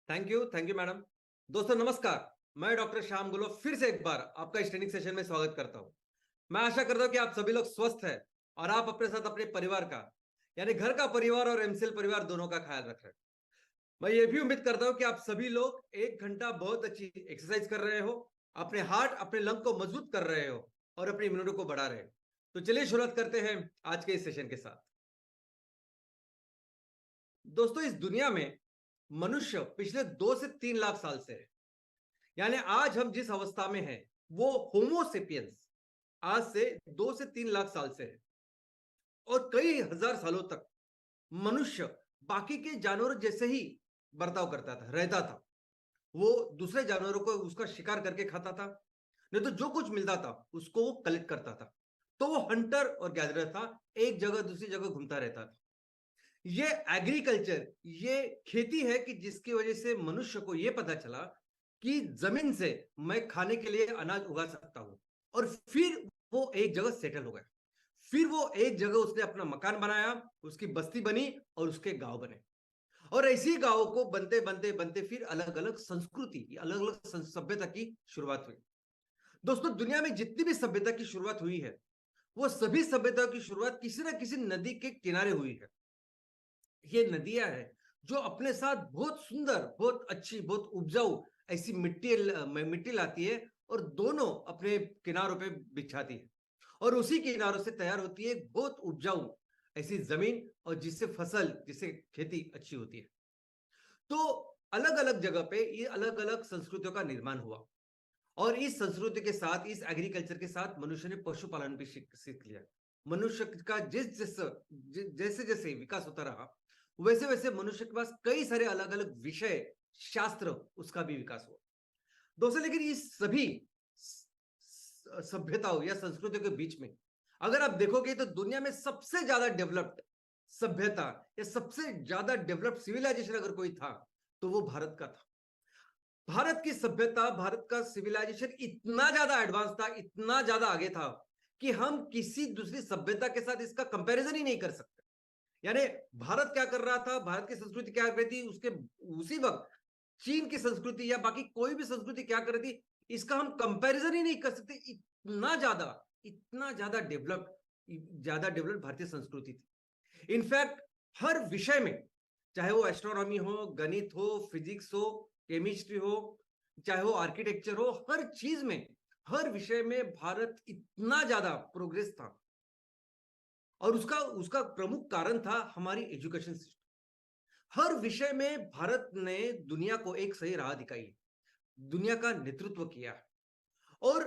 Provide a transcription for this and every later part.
Thank you madam. दोस्तों नमस्कार। मैं डॉक्टर श्याम गुलो फिर से एक बार आपका इस ट्रेनिंग सेशन में स्वागत करता हूं। मैं आशा करता हूं कि आप सभी लोग स्वस्थ हैं और आप अपने साथ अपने परिवार का यानी घर का परिवार और एमसीएल परिवार दोनों का ख्याल रख रहे हैं। मैं ये भी उम्मीद करता हूं कि आप सभी लोग 1 घंटा बहुत अच्छी एक्सरसाइज कर रहे हो, अपने हार्ट अपने लंग को मजबूत कर रहे हो और अपनी इम्यूनिटी को बढ़ा रहे हो। तो चलिए शुरुआत करते हैं आज के इस सेशन के साथ। दोस्तों इस दुनिया में मनुष्य पिछले 2 से 3 लाख साल से है, यानी आज हम जिस अवस्था में हैं वो होमोसेपियंस आज से 2 से 3 लाख साल से है। और कई हजार सालों तक मनुष्य बाकी के जानवरों जैसे ही बर्ताव करता था, रहता था। वो दूसरे जानवरों को उसका शिकार करके खाता था, नहीं तो जो कुछ मिलता था उसको वो कलेक्ट करता था। तो वो हंटर और गैदरर था, एक जगह दूसरी जगह घूमता रहता था। ये एग्रीकल्चर, ये खेती है कि जिसकी वजह से मनुष्य को यह पता चला कि जमीन से मैं खाने के लिए अनाज उगा सकता हूं। और फिर वो एक जगह सेटल हो गया। फिर वो एक जगह उसने अपना मकान बनाया, उसकी बस्ती बनी और उसके गांव बने। और ऐसी गांवों को बनते बनते बनते फिर अलग अलग संस्कृति, अलग अलग सभ्यता की शुरुआत हुई। दोस्तों दुनिया में जितनी भी सभ्यता की शुरुआत हुई है वो सभी सभ्यता की शुरुआत किसी ना किसी नदी के किनारे हुई है। ये नदियां हैं जो अपने साथ बहुत सुंदर, बहुत अच्छी, बहुत उपजाऊ ऐसी मिट्टी लाती है और दोनों अपने किनारों पे बिछाती है। और उसी किनारों से तैयार होती है एक बहुत उपजाऊ ऐसी जमीन और जिससे फसल, जिससे खेती अच्छी होती है। तो अलग अलग जगह पे ये अलग अलग संस्कृतियों का निर्माण हुआ। और इस संस्कृति के साथ, इस एग्रीकल्चर के साथ मनुष्य ने पशुपालन भी सीख लिया। मनुष्य का जैसे जैसे विकास होता रहा वैसे वैसे मनुष्य के पास कई सारे अलग अलग विषय, शास्त्र, उसका भी विकास हुआ। दोस्तों लेकिन इस सभी सभ्यताओं या संस्कृतियों के बीच में अगर आप देखोगे तो दुनिया में सबसे ज्यादा डेवलप्ड सभ्यता या सबसे ज्यादा डेवलप्ड सिविलाइजेशन अगर कोई था तो वो भारत का था। भारत की सभ्यता, भारत का सिविलाइजेशन इतना ज्यादा एडवांस था, इतना ज्यादा आगे था कि हम किसी दूसरी सभ्यता के साथ इसका कंपैरिजन ही नहीं कर सकते। यानी भारत क्या कर रहा था, भारत की संस्कृति क्या कर रही थी, उसके उसी वक्त चीन की संस्कृति या बाकी कोई भी संस्कृति क्या कर रही थी, इसका हम कंपैरिजन ही नहीं कर सकते। इतना ज्यादा डेवलप्ड भारतीय संस्कृति थी। इनफैक्ट हर विषय में, चाहे वो एस्ट्रोनॉमी हो, गणित हो, फिजिक्स हो, केमिस्ट्री हो, चाहे वो आर्किटेक्चर हो, हर चीज में, हर विषय में भारत इतना ज्यादा प्रोग्रेस था। और उसका उसका प्रमुख कारण था हमारी एजुकेशन सिस्टम। हर विषय में भारत ने दुनिया को एक सही राह दिखाई, दुनिया का नेतृत्व किया। और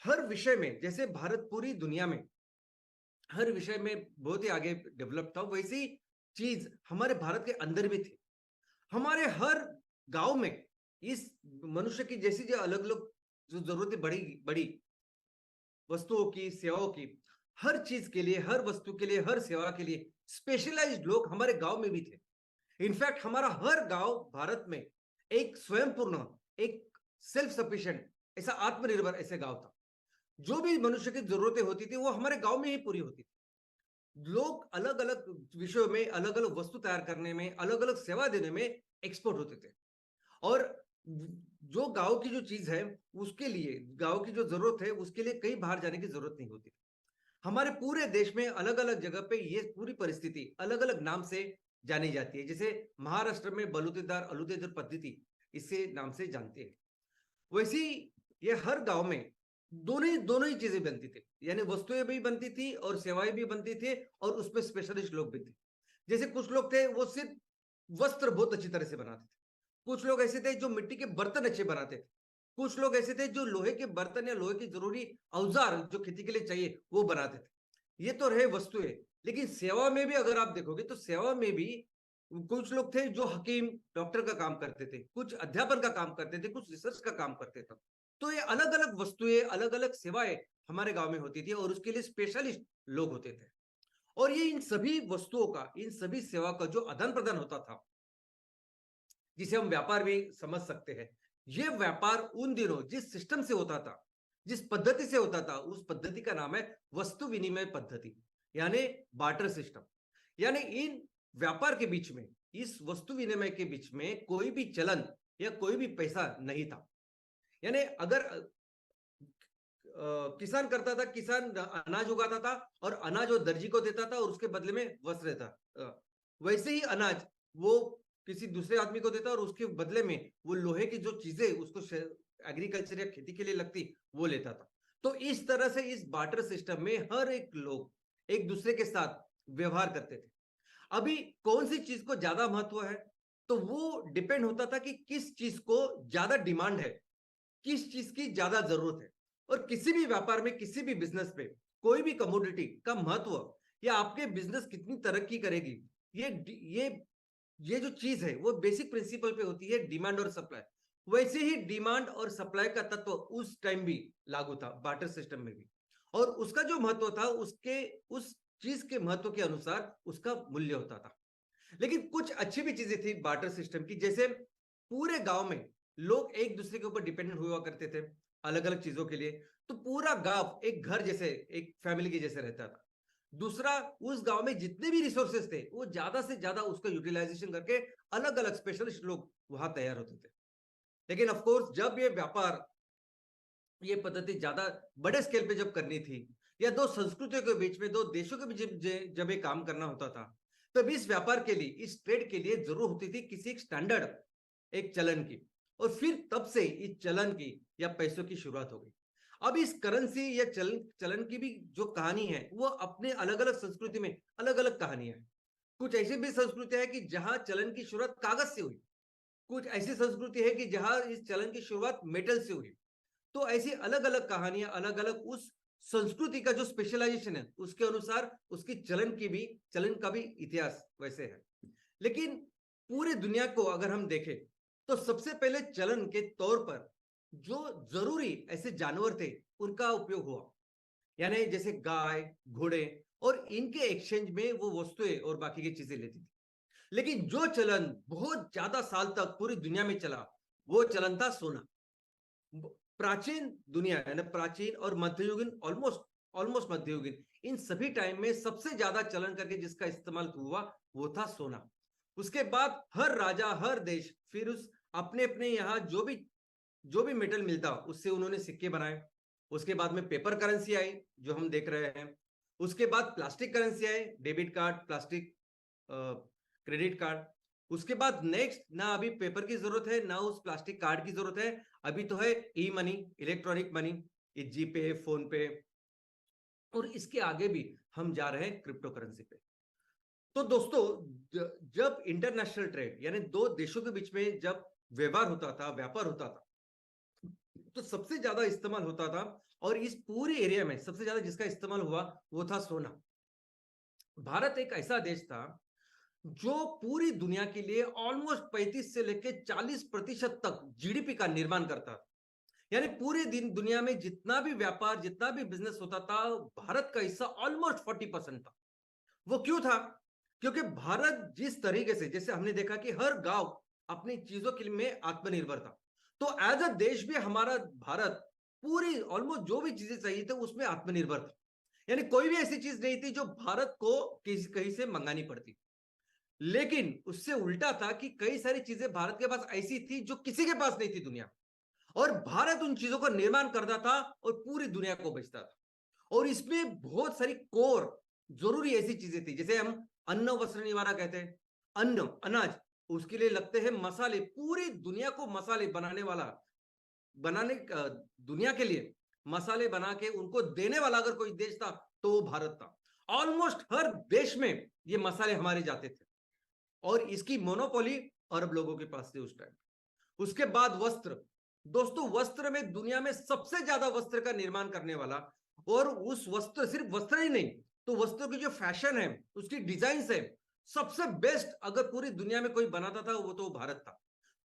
हर विषय में, जैसे भारत पूरी दुनिया में हर विषय में बहुत ही आगे डेवलप था, वैसी चीज हमारे भारत के अंदर भी थी। हमारे हर गांव में इस मनुष्य की जैसी जो अलग अलग जो जरूरतें बड़ी बड़ी वस्तुओं की, सेवाओं की, हर चीज के लिए, हर वस्तु के लिए, हर सेवा के लिए स्पेशलाइज्ड लोग हमारे गांव में भी थे। इनफैक्ट हमारा हर गांव भारत में एक स्वयंपूर्ण, एक सेल्फ सफिशिएंट, ऐसा आत्मनिर्भर ऐसे गांव था। जो भी मनुष्य की जरूरतें होती थी वो हमारे गांव में ही पूरी होती थी। लोग अलग अलग विषयों में, अलग अलग वस्तु तैयार करने में, अलग अलग सेवा देने में एक्सपर्ट होते थे। और जो गांव की जो चीज है उसके लिए, गांव की जो जरूरत है उसके लिए कहीं बाहर जाने की जरूरत नहीं होती। हमारे पूरे देश में अलग अलग जगह पे ये पूरी परिस्थिति अलग अलग नाम से जानी जाती है। जैसे महाराष्ट्र में बलुतेदार अलुतेदार पद्धति इससे नाम से जानते हैं। वैसी ये हर गांव में दोनों ही चीजें बनती थी, यानी वस्तुएं भी बनती थी और सेवाएं भी बनती थी और उसमें स्पेशलिस्ट लोग भी थे। जैसे कुछ लोग थे वो सिर्फ वस्त्र बहुत अच्छी तरह से बनाते थे, कुछ लोग ऐसे थे जो मिट्टी के बर्तन अच्छे बनाते थे, कुछ लोग ऐसे थे जो लोहे के बर्तन या लोहे की जरूरी औजार जो खेती के लिए चाहिए वो बनाते थे। ये तो रहे वस्तुएं। लेकिन सेवा में भी अगर आप देखोगे तो सेवा में भी कुछ लोग थे जो हकीम, डॉक्टर का काम करते थे, कुछ अध्यापन का काम करते थे, कुछ रिसर्च का काम करते थे। तो ये अलग अलग वस्तुएं, अलग अलग सेवाएं हमारे गांव में होती थी और उसके लिए स्पेशलिस्ट लोग होते थे। और ये इन सभी वस्तुओं का, इन सभी सेवा का जो आदान प्रदान होता था, जिसे हम व्यापार भी समझ सकते हैं, यह व्यापार उन दिनों जिस सिस्टम से होता था, जिस पद्धति से होता था, उस पद्धति का नाम है वस्तु विनिमय पद्धति, यानी बार्टर सिस्टम। यानी इन व्यापार के बीच में इस वस्तु विनिमय के बीच में कोई भी चलन या कोई भी पैसा नहीं था। यानी अगर किसान करता था, किसान अनाज उगाता था और अनाज वो दर्जी को देता था और उसके बदले में वस्त्र देता। वैसे ही अनाज वो किसी दूसरे आदमी को देता और उसके बदले में वो लोहे की जो चीजें उसको एग्रीकल्चर या खेती के लिए लगती वो लेता था। तो इस तरह से इस बार्टर सिस्टम में हर एक लोग एक दूसरे के साथ व्यवहार करते थे। अभी कौन सी चीज को ज्यादा महत्व है, तो वो डिपेंड होता था कि किस चीज को ज्यादा डिमांड है, किस चीज की ज्यादा जरूरत है। और किसी भी व्यापार में, किसी भी बिजनेस पे कोई भी कमोडिटी का महत्व या आपके बिजनेस कितनी तरक्की करेगी, ये ये ये जो चीज है वो बेसिक प्रिंसिपल पे होती है, डिमांड और सप्लाई। वैसे ही डिमांड और सप्लाई का तत्व उस टाइम भी लागू था बार्टर सिस्टम में भी, और उसका जो महत्व था उसके उस चीज के महत्व के अनुसार उसका मूल्य होता था। लेकिन कुछ अच्छी भी चीजें थी बार्टर सिस्टम की, जैसे पूरे गांव में लोग एक दूसरे के ऊपर डिपेंडेंट हुआ करते थे अलग अलग चीजों के लिए। तो पूरा गांव एक घर जैसे, एक फैमिली के जैसे रहता था। दूसरा, उस गांव में जितने भी रिसोर्सेस थे वो ज्यादा से ज्यादा उसका यूटिलाइजेशन करके अलग अलग स्पेशलिस्ट लोग वहां तैयार होते थे। लेकिन ऑफ कोर्स जब ये व्यापार, ये पद्धति ज्यादा बड़े स्केल पे जब करनी थी, या दो संस्कृतियों के बीच में, दो देशों के बीच जब ये काम करना होता था, तब इस व्यापार के लिए, इस ट्रेड के लिए जरूर होती थी किसी एक स्टैंडर्ड, एक चलन की। और फिर तब से इस चलन की या पैसों की शुरुआत हो गई। अब इस करेंसी या चलन की भी जो कहानी है वो अपने अलग अलग संस्कृति में अलग अलग कहानियां है। कुछ ऐसी भी संस्कृतियां हैं कि जहां चलन की शुरुआत कागज से हुई, कुछ ऐसी संस्कृति है कि जहां इस चलन की शुरुआत मेटल से हुई। तो ऐसी अलग अलग कहानियां, अलग अलग उस संस्कृति का जो स्पेशलाइजेशन है उसके अनुसार उसकी चलन का भी इतिहास वैसे है। लेकिन पूरे दुनिया को अगर हम देखें तो सबसे पहले चलन के तौर पर जो जरूरी ऐसे जानवर थे उनका उपयोग हुआ। यानी जैसे गाय, घोड़े, और इनके एक्सचेंज में वो वस्तुएं और बाकी की चीजें लेती थी। लेकिन जो चलन बहुत ज्यादा साल तक पूरी दुनिया में चला वो चलन था सोना। प्राचीन दुनिया यानी प्राचीन और मध्ययुगीन, ऑलमोस्ट ऑलमोस्ट मध्ययुगीन, इन सभी टाइम में सबसे ज्यादा चलन करके जिसका इस्तेमाल हुआ वो था सोना। उसके बाद हर राजा, हर देश फिर उस अपने अपने यहाँ जो भी मेटल मिलता उससे उन्होंने सिक्के बनाए। उसके बाद में पेपर करेंसी आई जो हम देख रहे हैं। उसके बाद प्लास्टिक करेंसी आई, debit card, plastic credit card. उसके बाद नेक्स्ट, ना अभी पेपर की जरूरत है ना उस प्लास्टिक कार्ड की जरूरत है, अभी तो है ई मनी, इलेक्ट्रॉनिक मनी, ये जीपे, फोन पे, और इसके आगे भी हम जा रहे हैं क्रिप्टो करेंसी पे। तो दोस्तों, जब इंटरनेशनल ट्रेड यानी दो देशों के बीच में जब व्यवहार होता था, व्यापार होता था, तो सबसे ज्यादा इस्तेमाल होता था, और इस पूरे एरिया में सबसे ज्यादा जिसका इस्तेमाल हुआ वो था सोना। भारत एक ऐसा देश था जो पूरी दुनिया के लिए ऑलमोस्ट 35 से लेकर 40% तक जीडीपी का निर्माण करता था। यानी पूरे दिन दुनिया में जितना भी व्यापार, जितना भी बिजनेस होता था, भारत का हिस्सा ऑलमोस्ट 40% था। वो क्यों था? क्योंकि भारत जिस तरीके से, जैसे हमने देखा कि हर गांव अपनी चीजों के लिए में आत्मनिर्भर था, तो एज अ देश भी हमारा भारत पूरी ऑलमोस्ट जो भी चीजें चाहिए थे उसमें आत्मनिर्भर था। यानी कोई भी ऐसी चीज नहीं थी जो भारत को कहीं से मंगानी पड़ती। लेकिन उससे उल्टा था कि कई सारी चीजें भारत के पास ऐसी थी जो किसी के पास नहीं थी दुनिया, और भारत उन चीजों का निर्माण करता था और पूरी दुनिया को बेचता था। और इसमें बहुत सारी कोर जरूरी ऐसी चीजें थी, जैसे हम अन्न वस्त्र निवारा कहते हैं, अन्न, अनाज, उसके लिए लगते हैं मसाले। पूरी दुनिया को मसाले बनाने दुनिया के लिए मसाले बना के उनको देने वाला अगर कोई देश था तो वो भारत था। ऑलमोस्ट हर देश में ये मसाले हमारे जाते थे, और इसकी मोनोपोली अरब लोगों के पास थी उस टाइम। उसके बाद वस्त्र। दोस्तों, वस्त्र में दुनिया में सबसे ज्यादा वस्त्र का निर्माण करने वाला, और उस वस्त्र, सिर्फ वस्त्र ही नहीं, तो वस्त्र की जो फैशन है, उसकी डिजाइन है, सबसे बेस्ट अगर पूरी दुनिया में कोई बनाता था वो तो भारत था।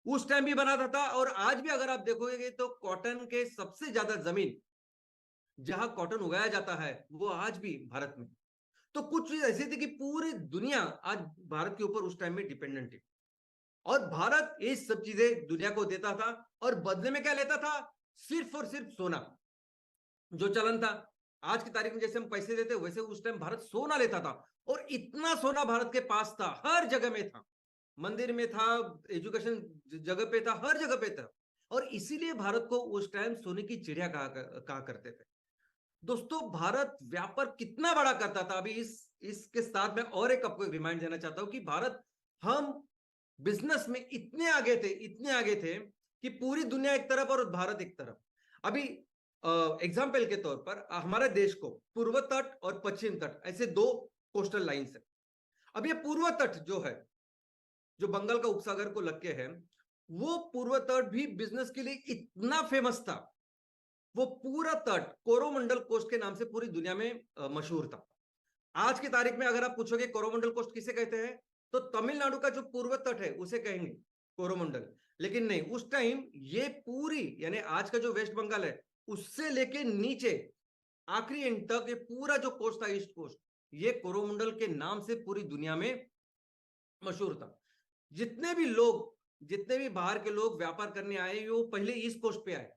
उस टाइम भी बनाता था, और आज भी अगर आप देखोगे तो कॉटन के सबसे ज्यादा जमीन जहां कॉटन उगाया जाता है वो आज भी भारत में। तो कुछ चीज ऐसी थी कि पूरी दुनिया आज भारत के ऊपर उस टाइम में डिपेंडेंट थी, और भारत ये सब चीजें दुनिया को देता था, और बदले में क्या लेता था? सिर्फ और सिर्फ सोना। जो चलन था आज की तारीख में, जैसे हम पैसे देते वैसे उस टाइम भारत सोना लेता था, और इतना सोना भारत के पास था, हर जगह में था। मंदिर में था, एजुकेशन जगह पे था, हर जगह पे था। और इसीलिए भारत को उस टाइम सोने की चिड़िया कहा करते थे। दोस्तों, भारत व्यापार कितना बड़ा करता था, अभी इसके साथ मैं और एक आपको रिमाइंड देना चाहता हूं कि भारत, हम बिजनेस में इतने आगे थे, इतने आगे थे कि पूरी दुनिया एक तरफ और भारत एक तरफ। अभी एग्जाम्पल के तौर पर हमारे देश को पूर्व तट और पश्चिम तट ऐसे दो कोस्टल लाइंस है। अब ये पूर्व तट जो है, जो बंगाल का उपसागर को लग के है, वो पूर्व तट भी बिजनेस के लिए इतना फेमस था। वो पूरा तट कोरोमंडल कोस्ट के नाम से पूरी दुनिया में मशहूर था। आज की तारीख में अगर आप पूछोगे कोरोमंडल कोस्ट किसे कहते हैं, तो तमिलनाडु का जो पूर्व तट है उसे कहेंगे कोरोमंडल। लेकिन नहीं, उस टाइम ये पूरी, यानी आज का जो वेस्ट बंगाल है उससे लेके नीचे आखिरी एंड तक ये पूरा जो कोस्ट था, ईस्ट कोस्ट, ये कोरोमंडल के नाम से पूरी दुनिया में मशहूर था। जितने भी लोग, जितने भी बाहर के लोग व्यापार करने आए, वो पहले ईस्ट कोस्ट पे आए।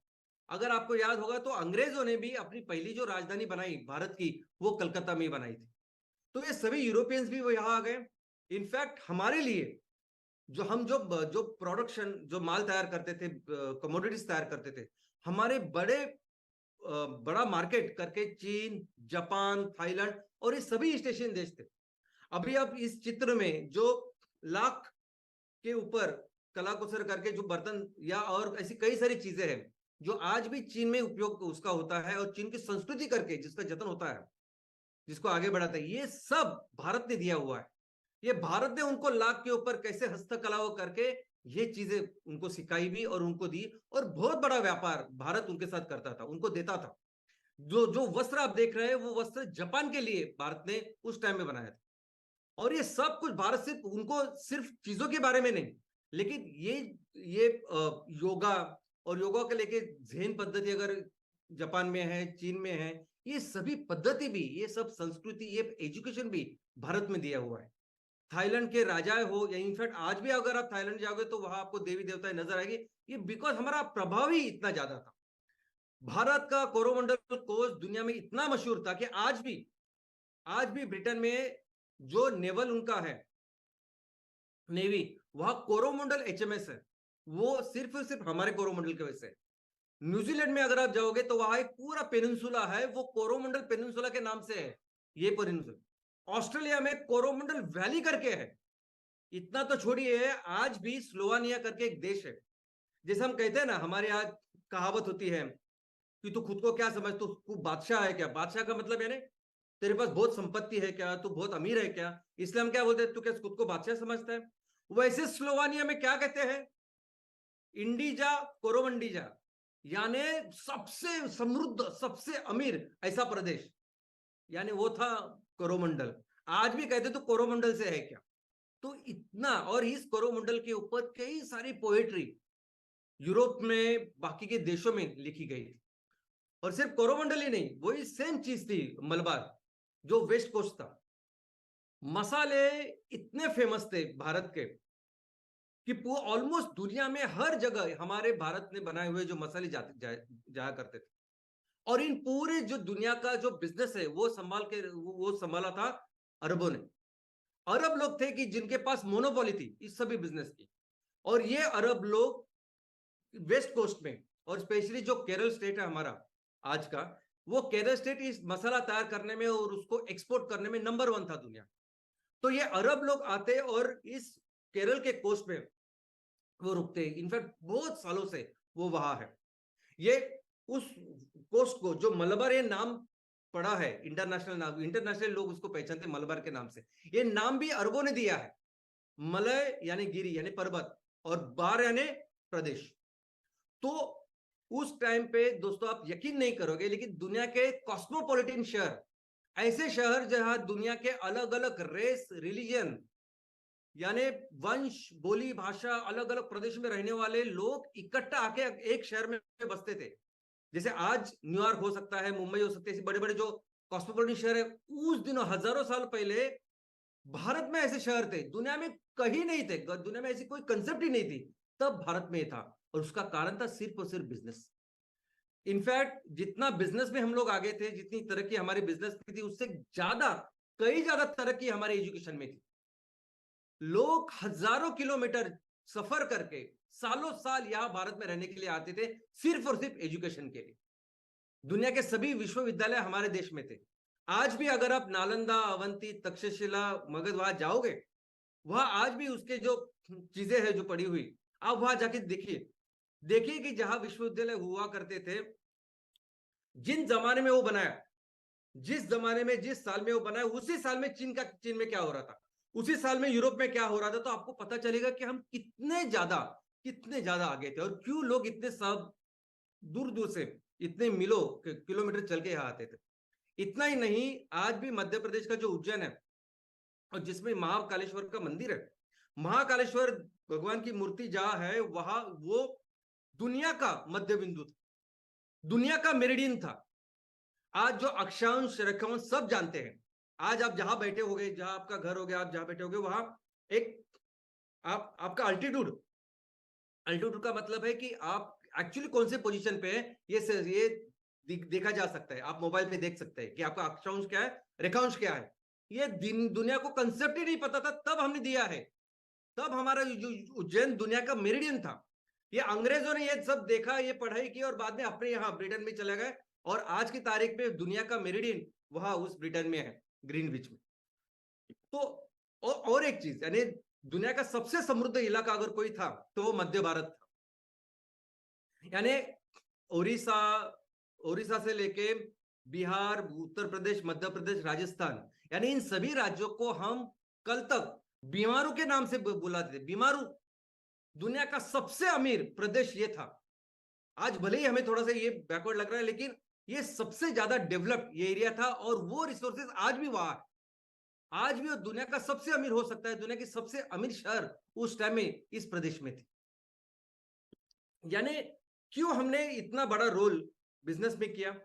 अगर आपको याद होगा तो अंग्रेजों ने भी अपनी पहली जो राजधानी बनाई भारत की, वो कलकत्ता में ही बनाई थी। तो ये सभी यूरोपियंस भी वो यहाँ आ गए। इनफैक्ट हमारे लिए जो हम जो प्रोडक्शन, जो माल तैयार करते थे, कमोडिटीज तैयार करते थे, हमारे बड़ा मार्केट करके चीन, जापान, थाईलैंड और ये सभी ईस्ट एशियन देश थे। अभी आप इस चित्र में जो लाख के ऊपर कलाकुसर करके जो बर्तन या और ऐसी कई सारी चीजें हैं जो आज भी चीन में उपयोग उसका होता है, और चीन की संस्कृति करके जिसका जतन होता है, जिसको आगे बढ़ाता है, ये सब भारत ने दिया हुआ है। ये भारत ने उनको लाख के ऊपर कैसे हस्तकलाओं करके ये चीजें उनको सिखाई भी और उनको दी, और बहुत बड़ा व्यापार भारत उनके साथ करता था, उनको देता था। जो जो वस्त्र आप देख रहे हैं, वो वस्त्र जापान के लिए भारत ने उस टाइम में बनाया था। और ये सब कुछ भारत सिर्फ उनको, सिर्फ चीजों के बारे में नहीं, लेकिन ये योगा, और योगा के लेके जैन पद्धति अगर जापान में है, चीन में है, ये सभी पद्धति भी, ये सब संस्कृति, ये एजुकेशन भी भारत में दिया हुआ है। थाईलैंड के राजा हो, या इनफैक्ट आज भी अगर आप थाईलैंड जाओगे तो वहां आपको देवी देवता नजर आएंगे। ये बिकॉज हमारा प्रभाव ही इतना ज्यादा था। भारत का कोरोमंडल कोस्ट दुनिया में इतना मशहूर था कि आज भी ब्रिटेन में जो नेवल उनका है, नेवी, वहां कोरोमंडल एचएमएस है, वो सिर्फ और सिर्फ हमारे कोरोमंडल की वजह से। न्यूजीलैंड में अगर आप जाओगे तो वहां एक पूरा पेनिनसुला है, वो कोरोमंडल पेनिनसुला के नाम से है, ये पेनिनसुला। ऑस्ट्रेलिया में कोरोमंडल वैली करके है। इतना तो छोड़िए, आज भी स्लोवानिया करके एक देश है। जैसे हम कहते हैं ना, हमारे यहाँ कहावत होती है कि तू खुद को क्या समझ, तू बादशाह है क्या? बादशाह का मतलब यानी तेरे पास बहुत संपत्ति है क्या, तू बहुत अमीर है क्या, इसलिए हम क्या बोलते हैं, तू क्या खुद को बादशाह समझता है? वैसे स्लोवानिया में क्या कहते हैं, इंडीजा कोरोमंडीजा, यानी सबसे समृद्ध, सबसे अमीर ऐसा प्रदेश, यानी वो था कोरोमंडल। आज भी कहते तो कोरोमंडल से है क्या। तो इतना, और इस कोरोमंडल के ऊपर कई सारी पोएट्री यूरोप में, बाकी के देशों में लिखी गई थी। और सिर्फ कोरोमंडल ही नहीं, वही सेम चीज थी मलबार, जो वेस्ट कोस्ट था। मसाले इतने फेमस थे भारत के कि ऑलमोस्ट दुनिया में हर जगह हमारे भारत ने बनाए हुए जो मसाले जाया करते थे। और इन पूरे जो दुनिया का जो बिजनेस है वो वो संभाला था अरबों ने। अरब लोग थे कि जिनके पास मोनोपोली थी इस सभी बिजनेस की। और ये अरब लोग वेस्ट कोस्ट में, और स्पेशली जो केरल स्टेट है हमारा आज का, वो केरल स्टेट इस मसाला तैयार करने में और उसको एक्सपोर्ट करने में नंबर 1 था दुनिया। तो ये अरब लोग आते और इस केरल के कोस्ट में वो रुकते, इनफैक्ट बहुत सालों से वो वहां है। ये उस कोस्ट को जो मलबार, ये नाम पड़ा है, इंटरनेशनल नाम, इंटरनेशनल लोग उसको पहचानते मलबार के नाम से। ये नाम भी अरबों ने दिया है। मलय यानी गिरी, यानी पर्वत, और बार यानी प्रदेश। तो उस टाइम पे दोस्तों, आप यकीन नहीं करोगे, लेकिन दुनिया के कॉस्मोपॉलिटन शहर, ऐसे शहर जहां दुनिया के अलग अलग रेस, रिलीजन, यानी वंश, बोली, भाषा, अलग अलग प्रदेश में रहने वाले लोग इकट्ठा आके एक शहर में बसते थे। जैसे आज न्यूयॉर्क हो सकता है, मुंबई हो सकती है, ऐसे बड़े बड़े जो कॉस्मोपॉलिटन शहर है, उस दिनों हजारों साल पहले भारत में ऐसे शहर थे, दुनिया में कहीं नहीं थे, दुनिया में ऐसी कोई कंसेप्ट ही नहीं थी, तब भारत में था। और उसका कारण था सिर्फ और सिर्फ बिजनेस। इनफैक्ट जितना बिजनेस में हम लोग आगे थे, जितनी तरक्की हमारे बिजनेस में थी, उससे ज्यादा, कई ज्यादा तरक्की हमारे एजुकेशन में थी। लोग हजारों किलोमीटर सफर करके सालों साल यहां भारत में रहने के लिए आते थे, सिर्फ और सिर्फ एजुकेशन के लिए। दुनिया के सभी विश्वविद्यालय हमारे देश में थे। आज भी अगर आप नालंदा, अवंती, तक्षशिला, मगध वहां जाओगे, वहां आज भी उसके जो चीजें हैं जो पड़ी हुई, आप वहां जाके देखिए। देखिए कि जहां विश्वविद्यालय हुआ करते थे, जिन जमाने में वो बनाया, जिस जमाने में जिस साल में वो बनाया, उसी साल में चीन में क्या हो रहा था, उसी साल में यूरोप में क्या हो रहा था, तो आपको पता चलेगा कि हम कितने ज्यादा आगे थे, और क्यों लोग इतने सब दूर दूर से, इतने मिलो किलोमीटर चल के यहाँ आते थे। इतना ही नहीं, आज भी मध्य प्रदेश का जो उज्जैन है, और जिसमें महाकालेश्वर का मंदिर है, महाकालेश्वर भगवान की मूर्ति जहां है, वहां वो दुनिया का मध्य बिंदु था, दुनिया का मेरिडियन था। आज जो अक्षांश रेखांश सब जानते हैं। आज आप जहां बैठे होगे, जहां आपका घर हो गया, आप जहां बैठे होगे, वहां एक आपका अल्टीट्यूड का मतलब है कि आप एक्चुअली कौन से पोजीशन पे है, ये देखा जा सकता है। आप मोबाइल पे देख सकते हैं कि आपका अक्षांश क्या है, रेखांश क्या है। ये दुनिया को कंसेप्ट ही नहीं पता था, तब हमने दिया है। तब हमारा उज्जैन दुनिया का मेरिडियन था। ये अंग्रेजों ने ये सब देखा, ये पढ़ाई की, और बाद में अपने यहाँ ब्रिटेन में चले गए, और आज की तारीख में दुनिया का मेरिडियन वहां उस ब्रिटेन में है, ग्रीनविच में। तो और एक चीज, यानी दुनिया का सबसे समृद्ध इलाका अगर कोई था तो वो मध्य भारत था। यानी ओडिशा से लेके बिहार, उत्तर प्रदेश, मध्य प्रदेश, राजस्थान, यानी इन सभी राज्यों को हम कल तक बीमारू के नाम से बुलाते थे। बीमारू, दुनिया का सबसे अमीर प्रदेश ये था। आज भले ही हमें थोड़ा सा ये बैकवर्ड लग रहा है, लेकिन ये सबसे ज्यादा डेवलप्ड ये एरिया था, और वो रिसोर्सेज आज भी वहां है। आज भी वो दुनिया का सबसे अमीर हो सकता है, दुनिया की सबसे अमीर शहर उस टाइम में इस प्रदेश में थी। यानी क्यों हमने इतना बड़ा रोल बिजनेस में किया,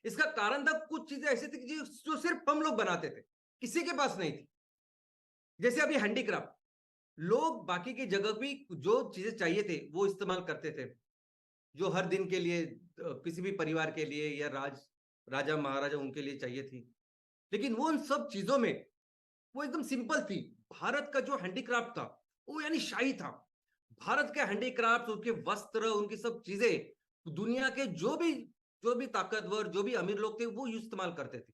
इसका कारण था कुछ चीजें ऐसी थी जो सिर्फ हम लोग बनाते थे, किसी के पास नहीं थी। जैसे अभी हैंडीक्राफ्ट, लोग बाकी की जगह भी जो चीजें चाहिए थे वो इस्तेमाल करते थे, जो हर दिन के लिए किसी भी परिवार के लिए या राजा महाराजा उनके लिए चाहिए थी, लेकिन वो उन सब चीजों में वो एकदम सिंपल थी। भारत का जो हैंडीक्राफ्ट था वो यानी शाही था। भारत के हैंडीक्राफ्ट, उनके वस्त्र, उनकी सब चीजें दुनिया के जो भी ताकतवर, जो भी अमीर लोग थे वो इस्तेमाल करते थे।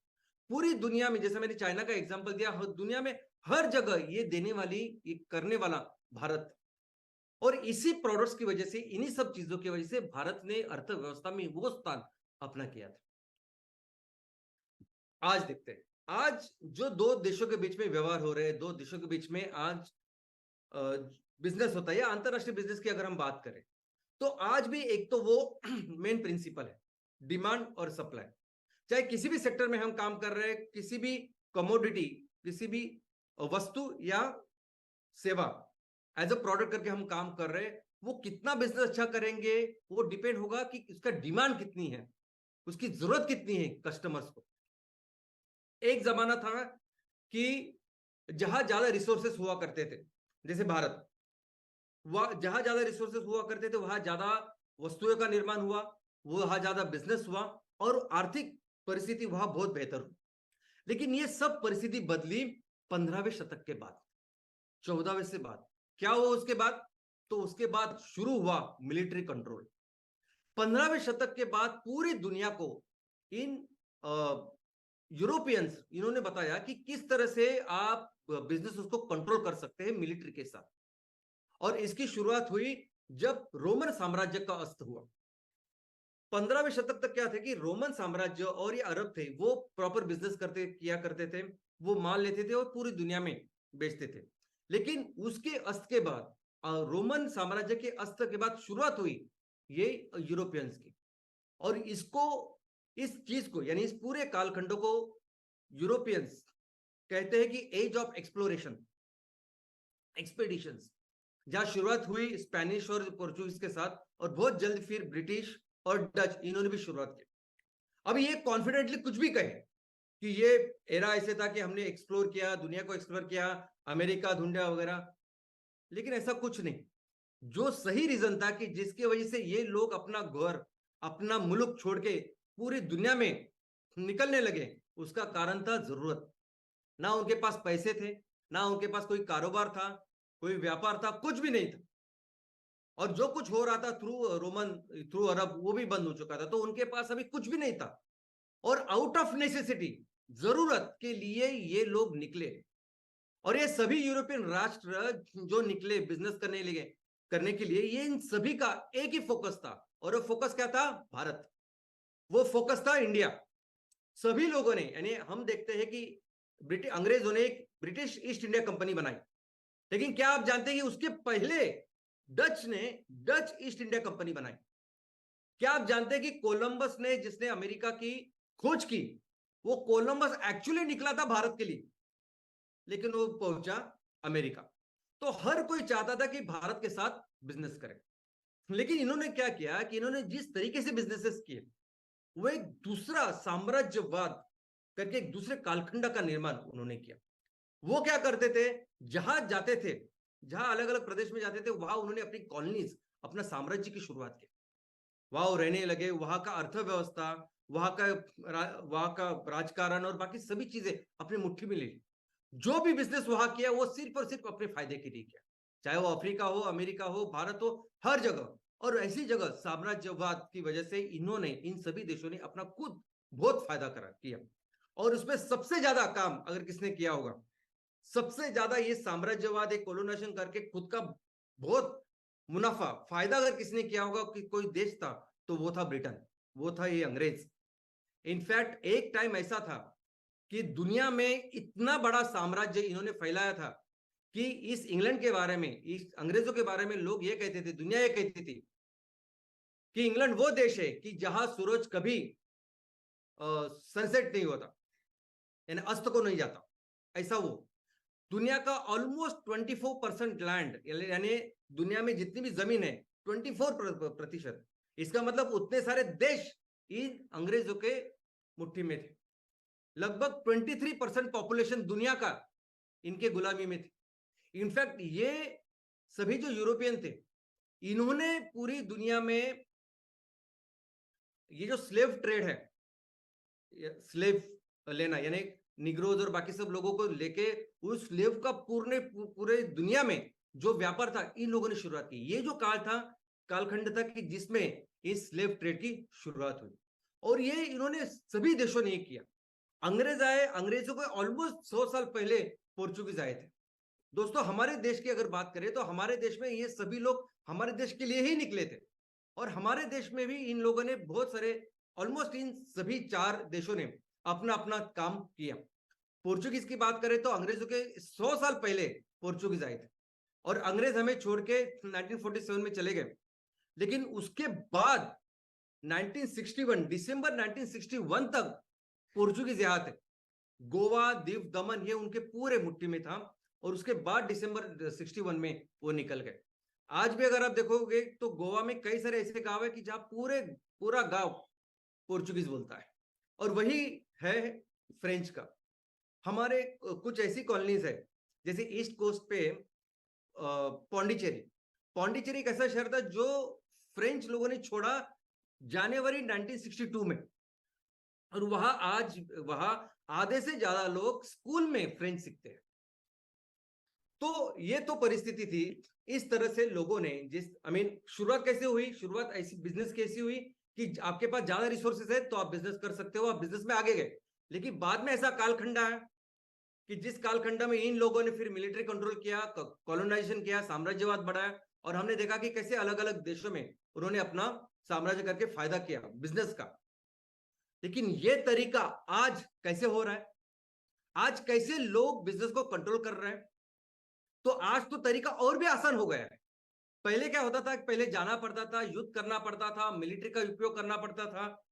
पूरी दुनिया में, जैसे मैंने चाइना का एग्जांपल दिया, दुनिया में हर जगह ये देने वाली, ये करने वाला भारत। और इसी प्रोडक्ट्स की वजह से, इन्हीं सब चीजों की वजह से भारत ने अर्थव्यवस्था में वो स्थान अपना किया था। आज देखते हैं, आज जो दो देशों के बीच में व्यवहार हो रहे हैं, दो देशों के बीच में आज बिजनेस होता है, या अंतरराष्ट्रीय बिजनेस की अगर हम बात करें, तो आज भी एक तो वो मेन प्रिंसिपल है, डिमांड और सप्लाई। चाहे किसी भी सेक्टर में हम काम कर रहे हैं, किसी भी कमोडिटी, किसी भी वस्तु या सेवा एज अ प्रोडक्ट करके हम काम कर रहे हैं, वो कितना बिजनेस अच्छा करेंगे वो डिपेंड होगा कि उसका डिमांड कितनी है, उसकी जरूरत कितनी है कस्टमर्स को। एक जमाना था कि जहां ज्यादा रिसोर्सेस हुआ करते थे, जैसे भारत, वह जहां ज्यादा रिसोर्सेस हुआ करते थे वहां ज्यादा वस्तुओं का निर्माण हुआ, वहां ज्यादा बिजनेस हुआ, और आर्थिक परिस्थिति वहां बहुत बेहतर हुई। लेकिन ये सब परिस्थिति बदली 15वें शतक के बाद, 14वें से बाद। क्या हुआ उसके बाद? तो उसके बाद शुरू हुआ मिलिट्री कंट्रोल। 15वें शतक के बाद पूरी दुनिया को इन यूरोपियंस, इन्होंने बताया कि किस तरह से आप बिजनेस उसको कंट्रोल कर सकते हैं मिलिट्री के साथ। और इसकी शुरुआत हुई जब रोमन साम्राज्य का अस्त हुआ। 15वें शतक तक क्या थे कि रोमन साम्राज्य और ये अरब थे, वो प्रॉपर बिजनेस किया करते थे, वो माल लेते थे और पूरी दुनिया में बेचते थे। लेकिन उसके अस्त के बाद, रोमन साम्राज्य के अस्त के बाद शुरुआत हुई ये यूरोपियंस की। और इस चीज को, यानी इस पूरे कालखंड को यूरोपियंस कहते हैं कि एज ऑफ एक्सप्लोरेशन, एक्सपेडिशंस, जहां शुरुआत हुई स्पेनिश और पोर्चुगीज के साथ, और बहुत जल्द फिर ब्रिटिश और डच, इन्होंने भी शुरुआत की। अब ये कॉन्फिडेंटली कुछ भी कहे कि ये एरा ऐसे था कि हमने एक्सप्लोर किया, दुनिया को एक्सप्लोर किया, अमेरिका ढूंढा वगैरह, लेकिन ऐसा कुछ नहीं। जो सही रीजन था कि जिसकी वजह से ये लोग अपना घर, अपना मुल्क छोड़ के पूरी दुनिया में निकलने लगे, उसका कारण था जरूरत। ना उनके पास पैसे थे, ना उनके पास कोई कारोबार था, कोई व्यापार था, कुछ भी नहीं था। और जो कुछ हो रहा था थ्रू अरब, वो भी बंद हो चुका था। तो उनके पास अभी कुछ भी नहीं था, और आउट ऑफ नेसेसिटी, जरूरत के लिए ये लोग निकले। और ये सभी यूरोपियन राष्ट्र जो निकले बिजनेस करने के लिए, ये इन सभी का एक ही फोकस था। और वो फोकस क्या था? भारत। वो फोकस था इंडिया। सभी लोगों ने, यानी हम देखते हैं कि अंग्रेजों ने एक ब्रिटिश ईस्ट इंडिया कंपनी बनाई, लेकिन क्या आप जानते हैं कि उसके पहले डच ने डच ईस्ट इंडिया कंपनी बनाई? क्या आप जानते हैं कि कोलंबस ने, जिसने अमेरिका की खोज की, वो कोलंबस एक्चुअली निकला था भारत के लिए, लेकिन वो पहुंचा अमेरिका। तो हर कोई चाहता था कि भारत के साथ बिजनेस करे। लेकिन इन्होंने क्या किया कि इन्होंने जिस तरीके से बिजनेसेस किए, वो एक दूसरा साम्राज्यवाद करके एक दूसरे कालखंड का निर्माण उन्होंने किया। वो क्या करते थे? जहां जाते थे, जहां अलग अलग प्रदेश में जाते थे, वहां उन्होंने अपनी कॉलोनीज, अपना साम्राज्य की शुरुआत की। वहां वो रहने लगे, वहां का अर्थव्यवस्था, वहां का राजकारण और बाकी सभी चीजें अपनी मुट्ठी में ले ली। जो भी बिजनेस वहां किया, वो सिर्फ और सिर्फ अपने फायदे के लिए किया, चाहे वो अफ्रीका हो, अमेरिका हो, भारत हो, हर जगह। और ऐसी जगह साम्राज्यवाद की वजह से इन्होंने, इन सभी देशों ने अपना खुद बहुत फायदा किया। और उसमें सबसे ज्यादा काम अगर किसने किया होगा, सबसे ज्यादा ये साम्राज्यवाद, एक कोलोनाइजेशन करके खुद का बहुत मुनाफा, फायदा अगर किसने किया होगा कि कोई देश था, तो वो था ब्रिटेन, वो था ये अंग्रेज। इनफैक्ट एक टाइम ऐसा था कि दुनिया में इतना बड़ा साम्राज्य इन्होंने फैलाया था कि इस इंग्लैंड के बारे में, इस अंग्रेजों के बारे में लोग ये कहते थे, दुनिया ये कहती थी कि इंग्लैंड वो देश है कि जहां सूरज कभी सनसेट नहीं होता, यानी अस्त को नहीं जाता। ऐसा वो दुनिया का ऑलमोस्ट 24% लैंड, यानी दुनिया में जितनी भी जमीन है 24%, इसका मतलब उतने सारे देश इन अंग्रेजों के मुट्ठी में थे। लगभग 23% पॉपुलेशन दुनिया का इनके गुलामी में थी। इनफैक्ट ये सभी जो यूरोपियन थे, इन्होंने पूरी दुनिया में ये जो स्लेव ट्रेड है, स्लेव लेना, यानी निग्रोज और बाकी सब लोगों को लेके उस स्लेव का पूरे दुनिया में जो व्यापार था, इन लोगों ने शुरुआत की। ये जो कालखंड था कि जिसमें इस स्लेव ट्रेड की शुरुआत हुई, और ये इन्होंने सभी देशों ने किया। अंग्रेज आए, अंग्रेजों को ऑलमोस्ट 100 साल पहले पोर्चुगीज आए थे। दोस्तों, हमारे देश की अगर बात करें तो हमारे देश में ये सभी लोग हमारे देश के लिए ही निकले थे। और हमारे देश में भी इन लोगों ने बहुत सारे, ऑलमोस्ट इन सभी 4 देशों ने अपना अपना काम किया। पोर्चुगीज की बात करें तो अंग्रेजों के 100 साल पहले पोर्चुगीज आए थे, और अंग्रेज हमें छोड़ के 1947 में चले गए। लेकिन उसके बाद 1961, दिसंबर 1961 तक पोर्चुगीज यहां थे। गोवा, दीव, दमन, ये उनके पूरे मुट्ठी में था। और उसके बाद दिसंबर 61 में वो निकल गए। आज भी अगर आप देखोगे तो गोवा में कई सारे ऐसे गांव है कि जहां पूरा गांव पोर्चुगीज बोलता है, और वही है फ्रेंच का। हमारे कुछ ऐसी कॉलोनीज है, जैसे ईस्ट कोस्ट पे पौंडीचेरी। पौंडीचेरी एक ऐसा शहर था जो फ्रेंच लोगों ने छोड़ा जनवरी 1962 में। और वहां आधे से ज्यादा लोग स्कूल में फ्रेंच सीखते हैं। तो ये तो परिस्थिति थी। इस तरह से लोगों ने शुरुआत कैसे हुई? शुरुआत ऐसी बिजनेस कैसी हुई कि आपके पास ज्यादा रिसोर्सेज है तो आप बिजनेस कर सकते हो, आप बिजनेस में आगे गए। लेकिन बाद में ऐसा कालखंड आया कि जिस कालखंड में इन लोगों ने फिर मिलिट्री कंट्रोल किया, कॉलोनाइजेशन किया, साम्राज्यवाद बढ़ाया, और हमने देखा कि कैसे अलग अलग देशों में उन्होंने अपना साम्राज्य करके फायदा किया बिजनेस का। लेकिन ये तरीका आज कैसे हो रहा है? आज कैसे लोग बिजनेस को कंट्रोल कर रहे हैं? तो आज तो तरीका और भी आसान हो गया है। पहले क्या होता था? पहले जाना पड़ता था, युद्ध करना पड़ता था, मिलिट्री का उपयोग करना पड़ता था,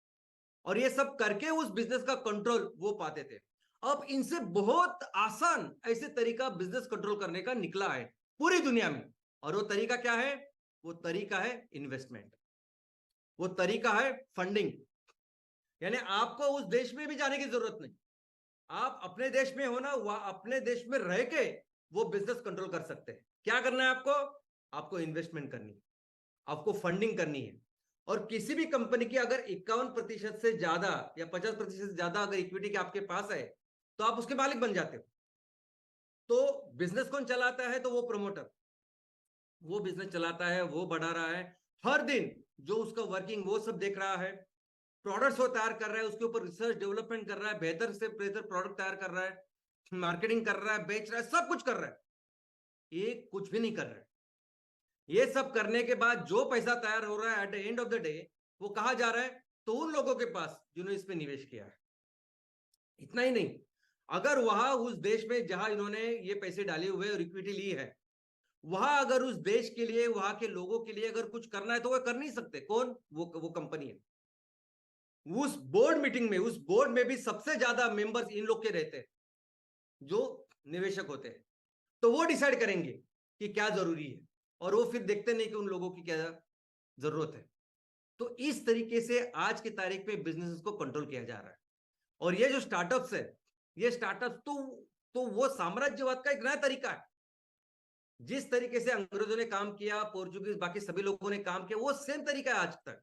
और ये सब करके उस बिजनेस का कंट्रोल वो पाते थे। अब इनसे बहुत आसान ऐसे तरीका बिजनेस कंट्रोल करने का निकला है पूरी दुनिया में। और वो तरीका क्या है? वो तरीका है इन्वेस्टमेंट, वो तरीका है फंडिंग। यानी आपको उस देश में भी जाने की जरूरत नहीं, आप अपने देश में हो ना, वह अपने देश में रह के वो बिजनेस कंट्रोल कर सकते हैं। क्या करना है आपको? आपको इन्वेस्टमेंट करनी है, आपको फंडिंग करनी है। और किसी भी कंपनी की अगर 51% से ज्यादा या 50% से ज्यादा अगर इक्विटी के आपके पास है, तो आप उसके मालिक बन जाते हो। तो बिजनेस कौन चलाता है? तो वो प्रमोटर। वो बिजनेस चलाता है, वो बढ़ा रहा है, हर दिन जो उसका वर्किंग वो सब देख रहा है, प्रोडक्ट्स वो तैयार कर रहा है, उसके ऊपर रिसर्च डेवलपमेंट कर रहा है, बेहतर से बेहतर प्रोडक्ट तैयार कर रहा है, मार्केटिंग कर रहा है, बेच रहा है, सब कुछ कर रहा है। ये कुछ भी नहीं कर रहा है। ये सब करने के बाद जो पैसा तैयार हो रहा है at the end of the day, वो कहा जा रहा है? तो उन लोगों के पास जिन्होंने इस पे निवेश किया है। इतना ही नहीं, अगर वहां उस देश में जहां इन्होंने ये पैसे डाले हुए और इक्विटी ली है, वहां अगर उस देश के लिए, वहां के लोगों के लिए अगर कुछ करना है तो वो कर नहीं सकते। कौन? वो कंपनी है। उस बोर्ड मीटिंग में, उस बोर्ड में भी सबसे ज्यादा मेंबर्स इन लोग के रहते हैं, जो निवेशक होते हैं। तो वो डिसाइड करेंगे कि क्या जरूरी है, और वो फिर देखते नहीं कि उन लोगों की क्या जरूरत है। तो इस तरीके से आज की तारीख में बिजनेस को कंट्रोल किया जा रहा है। और ये जो स्टार्टअप्स है, ये स्टार्टअप्स तो वो साम्राज्यवाद का एक नया तरीका है। जिस तरीके से अंग्रेजों ने काम किया, पोर्चुगीज, बाकी सभी लोगों ने काम किया, वो सेम तरीका है आज तक।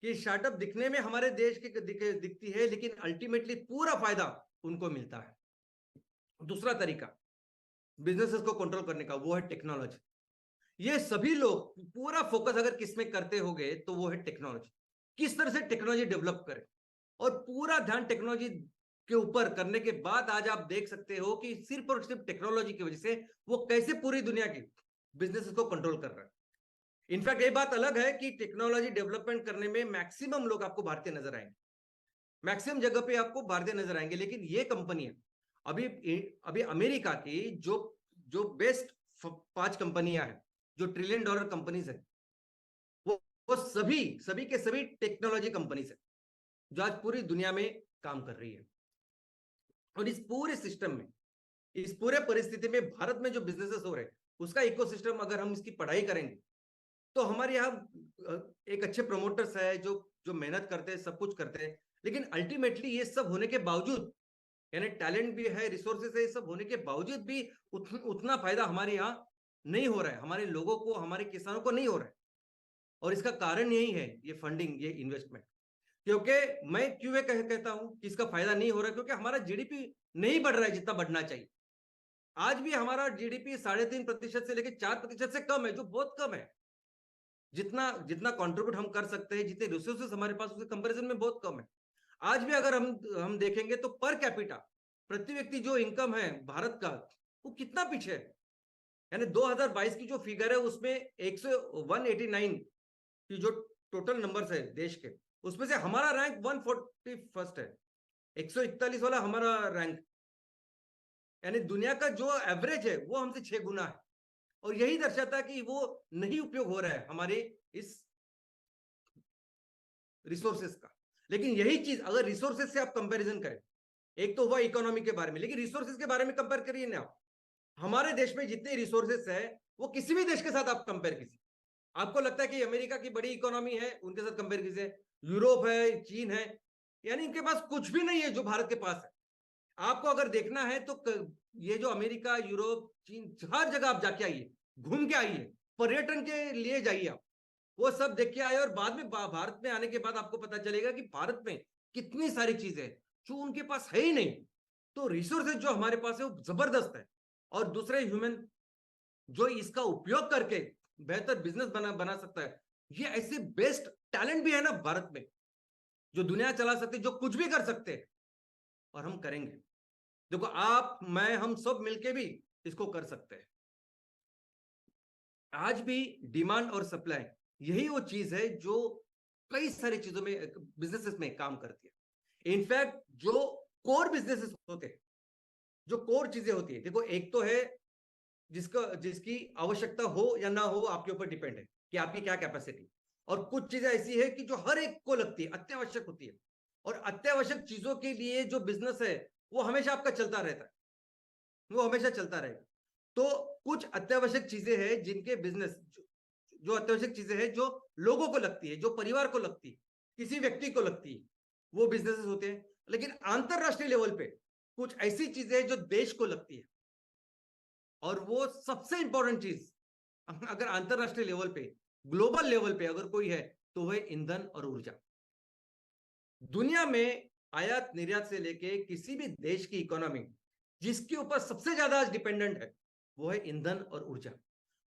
कि स्टार्टअप दिखने में हमारे देश की दिखती है, लेकिन अल्टीमेटली पूरा फायदा उनको मिलता है। दूसरा तरीका बिजनेसेस को कंट्रोल करने का, वो है टेक्नोलॉजी। ये सभी लोग पूरा फोकस अगर किस में करते होंगे तो वो है टेक्नोलॉजी। किस तरह से टेक्नोलॉजी डेवलप करें, और पूरा ध्यान टेक्नोलॉजी के ऊपर करने के बाद आज आप देख सकते हो कि सिर्फ और सिर्फ टेक्नोलॉजी की वजह से वो कैसे पूरी दुनिया की बिजनेसेस को कंट्रोल कर रहा है। इनफैक्ट ये बात अलग है कि टेक्नोलॉजी डेवलपमेंट करने में मैक्सिमम लोग आपको भारतीय नजर आएंगे, मैक्सिमम जगह पे आपको भारतीय नजर आएंगे। लेकिन ये कंपनियां अभी अभी अमेरिका की जो जो बेस्ट 5 कंपनियां हैं, जो $1 ट्रिलियन कंपनीज है, वो सभी सभी के सभी टेक्नोलॉजी कंपनीज है, जो आज पूरी दुनिया में काम कर रही है। और इस पूरे सिस्टम में, इस पूरे परिस्थिति में भारत में जो बिजनेसेस हो रहे हैं, उसका इकोसिस्टम अगर हम इसकी पढ़ाई करेंगे, तो हमारे यहाँ एक अच्छे प्रमोटर्स है जो जो मेहनत करते हैं, सब कुछ करते हैं। लेकिन अल्टीमेटली ये सब होने के बावजूद, यानी टैलेंट भी है, रिसोर्सेस है, ये सब होने के बावजूद भी उतना फायदा हमारे यहाँ नहीं हो रहा है, हमारे लोगों को, हमारे किसानों को नहीं हो रहा है। और इसका कारण यही है, ये फंडिंग, ये इन्वेस्टमेंट। क्योंकि मैं क्यों ये कहता हूं कि इसका फायदा नहीं हो रहा है, क्योंकि हमारा जीडीपी नहीं बढ़ रहा है जितना बढ़ना चाहिए। आज भी हमारा जीडीपी 3.5% से लेकर 4% से कम है, जो बहुत कम है। जितना जितना कंट्रीब्यूट हम कर सकते हैं, जितने रिसोर्सेस हमारे पास, उसके कंपैरिजन में बहुत कम है। आज भी अगर हम देखेंगे तो पर कैपिटा, प्रति व्यक्ति जो इनकम है भारत का, वो कितना पीछे है। यानी 2022 की जो फिगर है उसमें 189 की जो टोटल नंबर्स है देश के, उसमें से हमारा रैंक 141 है। 141 वाला हमारा रैंक, यानी दुनिया का जो एवरेज है वो हमसे 6 गुना है। और यही दर्शाता है कि वो नहीं उपयोग हो रहा है हमारे इस रिसोर्सेस का। लेकिन यही चीज अगर रिसोर्सेस से आप कंपैरिजन करें, एक तो हुआ इकोनॉमी के बारे में, लेकिन रिसोर्सेस के बारे में कंपेयर करिए ना आप। हमारे देश में जितने रिसोर्सेस है, वो किसी भी देश के साथ आप कंपेयर कीजिए। आपको लगता है कि अमेरिका की बड़ी इकोनॉमी है, उनके साथ कंपेयर कीजिए, यूरोप है, चीन है, यानी इनके पास कुछ भी नहीं है जो भारत के पास है। आपको अगर देखना है तो ये जो अमेरिका, यूरोप, चीन, हर जगह आप जाके आइए, घूम के आइए, पर्यटन के लिए जाइए आप, वो सब देख के आए, और बाद में भारत में आने के बाद आपको पता चलेगा कि भारत में कितनी सारी चीजें जो उनके पास है ही नहीं। तो रिसोर्सेज जो हमारे पास है वो जबरदस्त है। और दूसरे ह्यूमन जो इसका उपयोग करके बेहतर बिजनेस बना सकता है, ये ऐसे बेस्ट टैलेंट भी है ना भारत में, जो दुनिया चला सकते, जो कुछ भी कर सकते हैं, और हम करेंगे। देखो, आप, मैं, हम सब मिलके भी इसको कर सकते हैं। आज भी डिमांड और सप्लाई, यही वो चीज है जो कई सारी चीजों में, बिजनेसेस में काम करती है। इनफैक्ट जो कोर बिजनेसेस होते हैं, जो कोर चीजें होती है, देखो, एक तो है जिसकी आवश्यकता हो या ना हो, आपके ऊपर डिपेंड है कि आपकी क्या कैपेसिटी। और कुछ चीजें ऐसी है कि जो हर एक को लगती है, अत्यावश्यक होती है। और अत्यावश्यक चीजों के लिए जो बिजनेस है, वो हमेशा आपका चलता रहता है, वो हमेशा चलता रहेगा। तो कुछ अत्यावश्यक चीजें हैं जिनके बिजनेस, जो अत्यावश्यक चीजें हैं जो लोगों को लगती है, जो परिवार को लगती है, किसी व्यक्ति को लगती है, वो बिजनेसेस होते हैं। लेकिन अंतरराष्ट्रीय लेवल पे कुछ ऐसी चीजें जो देश को लगती है, और वो सबसे इंपॉर्टेंट चीज अगर अंतरराष्ट्रीय लेवल पे, ग्लोबल लेवल पे अगर कोई है, तो वह ईंधन और ऊर्जा। दुनिया में आयात निर्यात से लेके किसी भी देश की इकोनॉमी जिसके ऊपर सबसे ज्यादा आज डिपेंडेंट है, वो है ईंधन और ऊर्जा।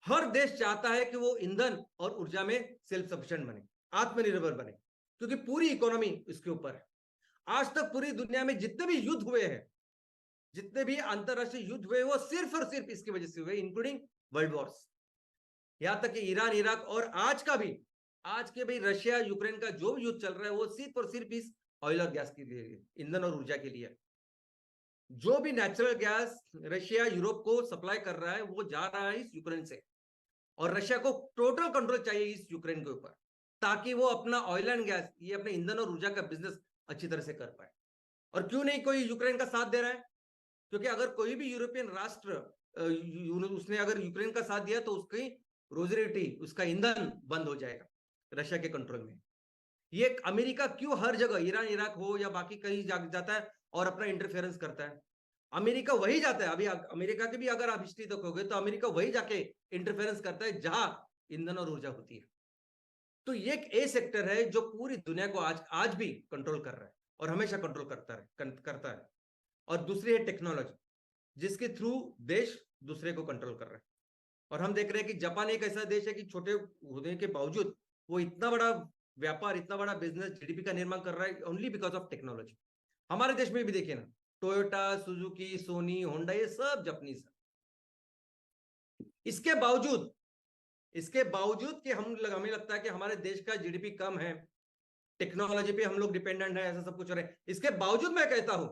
हर देश चाहता है कि वो ईंधन और ऊर्जा में सेल्फ सफिशिएंट बने, आत्मनिर्भर बने, क्योंकि पूरी इकोनॉमी इसके ऊपर है। आज तक पूरी दुनिया में जितने भी युद्ध हुए हैं, जितने भी अंतरराष्ट्रीय युद्ध हुए, वो सिर्फ और सिर्फ इसकी वजह से हुए, इंक्लूडिंग वर्ल्ड वॉर्स। यहां तक कि ईरान, इराक और आज का भी, आज के भी रशिया यूक्रेन का जो भी युद्ध चल रहा है, वो सिर्फ और सिर्फ इस ऑयल और गैस के लिए, ईंधन और ऊर्जा के लिए। जो भी नेचुरल गैस रशिया यूरोप को सप्लाई कर रहा है, वो जा रहा है इस यूक्रेन से। और रशिया को टोटल कंट्रोल चाहिए इस यूक्रेन के ऊपर, ताकि वो अपना ऑयल एंड गैस, ये अपने ईंधन और ऊर्जा का बिजनेस अच्छी तरह से कर पाए। और क्यों नहीं कोई यूक्रेन का साथ दे रहा है? क्योंकि अगर कोई भी यूरोपियन राष्ट्र उसने अगर यूक्रेन का साथ दिया, तो उसकी रोजी, उसका ईंधन बंद हो जाएगा रशिया के कंट्रोल में। ये अमेरिका क्यों हर जगह, ईरान इराक हो या बाकी कहीं जाता है और अपना इंटरफेरेंस करता है? अमेरिका वही जाता है। अभी अमेरिका की भी अगर आप हिस्ट्री देखोगे, तो अमेरिका वही जाके इंटरफेरेंस करता है जहां ईंधन और ऊर्जा होती है। तो ये एक ए सेक्टर है जो पूरी दुनिया को आज आज भी कंट्रोल कर रहा है और हमेशा कंट्रोल करता है। और दूसरी है टेक्नोलॉजी, जिसके थ्रू देश दूसरे को कंट्रोल कर रहा है। और हम देख रहे हैं कि जापान एक ऐसा देश है कि छोटे होने के बावजूद वो इतना बड़ा व्यापार, इतना बड़ा बिजनेस, जीडीपी का निर्माण कर रहा है ओनली बिकॉज ऑफ टेक्नोलॉजी। हमारे देश में भी देखिए ना, टोयोटा, सुजुकी, सोनी, होंडा, ये सब जापानीज है। इसके बावजूद कि हमें लगता है कि हमारे देश का जीडीपी कम है, टेक्नोलॉजी पे हम लोग डिपेंडेंट है, ऐसा सब कुछ हो रहा है, इसके बावजूद मैं कहता हूं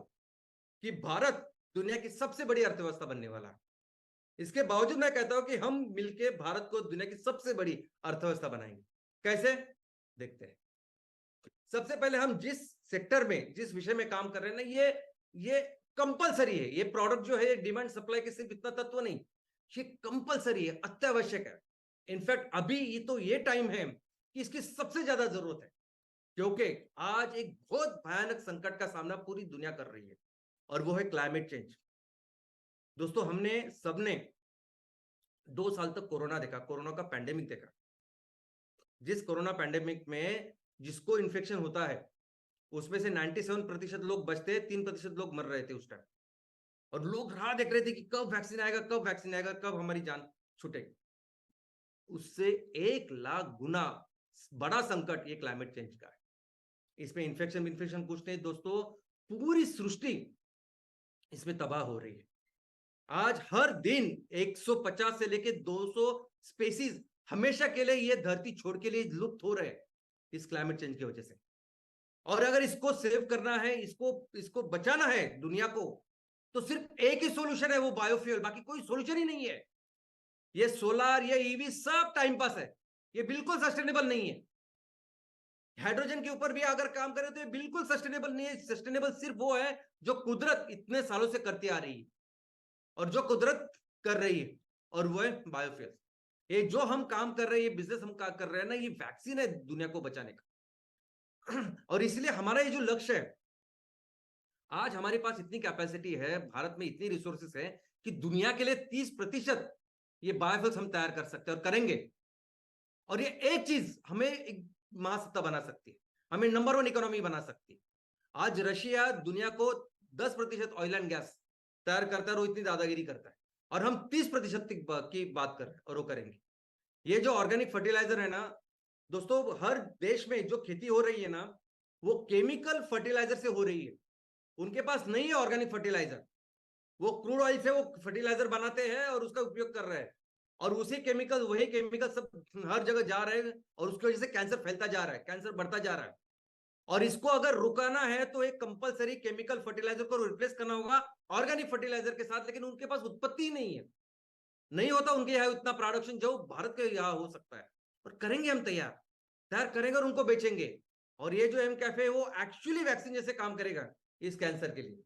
कि भारत दुनिया की सबसे बड़ी अर्थव्यवस्था बनने वाला है। इसके बावजूद मैं कहता हूं कि हम मिलकर भारत को दुनिया की सबसे बड़ी अर्थव्यवस्था बनाएंगे। कैसे? देखते हैं। सबसे पहले हम जिस सेक्टर में, जिस विषय में काम कर रहे हैं ना, ये कंपलसरी है। ये प्रोडक्ट जो है, डिमांड सप्लाई के सिर्फ इतना तत्व नहीं, ये कंपलसरी है, अत्यावश्यक है। इनफैक्ट अभी ये टाइम है कि इसकी सबसे ज्यादा जरूरत है, क्योंकि आज एक बहुत भयानक संकट का सामना पूरी दुनिया कर रही है, और वो है क्लाइमेट चेंज। दोस्तों, हमने सबने 2 साल तक कोरोना देखा, कोरोना का पैंडेमिक देखा। जिस कोरोना पैंडेमिक में जिसको इन्फेक्शन होता है, उसमें से 97% लोग बचते, 3% लोग मर रहे थे उस टाइम। और लोग राह देख रहे थे कि कब वैक्सीन आएगा, कब वैक्सीन आएगा, कब हमारी जान छूटेगी। उससे 1 लाख गुना बड़ा संकट ये क्लाइमेट चेंज का है। इसमें इन्फेक्शन कुछ नहीं दोस्तों, पूरी सृष्टि इसमें तबाह हो रही है। आज हर दिन 150 से लेके 200 स्पेसीज हमेशा के लिए ये धरती छोड़ के लिए लुप्त हो रहे हैं इस क्लाइमेट चेंज की वजह से। और अगर इसको सेव करना है, इसको बचाना है दुनिया को, तो सिर्फ एक ही सॉल्यूशन है, वो बायोफ्यूल। बाकी कोई सॉल्यूशन ही नहीं है। ये सोलर, ये ईवी सब टाइम पास है, ये बिल्कुल सस्टेनेबल नहीं है। हाइड्रोजन के ऊपर भी अगर काम करें तो ये बिल्कुल सस्टेनेबल नहीं है। सस्टेनेबल सिर्फ वो है जो कुदरत इतने सालों से करती आ रही है, और जो कुदरत कर रही है, और वो है बायोफ्यूल। ये जो हम काम कर रहे हैं, ये बिजनेस हम कर रहे हैं ना, ये वैक्सीन है दुनिया को बचाने का। और इसलिए हमारा ये जो लक्ष्य है, आज हमारे पास इतनी कैपेसिटी है, भारत में इतनी रिसोर्सेस है कि दुनिया के लिए 30% ये बायोफ्यूल्स हम तैयार कर सकते हैं और करेंगे। और ये एक चीज हमें एक महासत्ता बना सकती है, हमें नंबर 1 इकोनॉमी बना सकती है। आज रशिया दुनिया को 10% ऑयल एंड गैस तैयार करता है, और वो इतनी दादागिरी करता है, और हम 30% की बात कर रहे हैं, और वो करेंगे। ये जो ऑर्गेनिक फर्टिलाइजर है ना दोस्तों, हर देश में जो खेती हो रही है ना, वो केमिकल फर्टिलाइजर से हो रही है। उनके पास नहीं है ऑर्गेनिक फर्टिलाइजर, वो क्रूड ऑयल से वो फर्टिलाइजर बनाते हैं और उसका उपयोग कर रहे हैं, और वही केमिकल सब हर जगह जा रहे हैं, और उसकी वजह से कैंसर फैलता जा रहा है, कैंसर बढ़ता जा रहा है। और इसको अगर रुकाना है तो एक कंपलसरी केमिकल फर्टिलाइजर को रिप्लेस करना होगा ऑर्गेनिक फर्टिलाइजर के साथ। लेकिन उनके पास उत्पत्ति ही नहीं है, नहीं होता उनके यहाँ उतना प्रोडक्शन जो भारत के यहाँ हो सकता है। और करेंगे हम, तैयार करेंगे और उनको बेचेंगे। और ये जो एम कैफे है, वो एक्चुअली वैक्सीन जैसे काम करेगा इस कैंसर के लिए।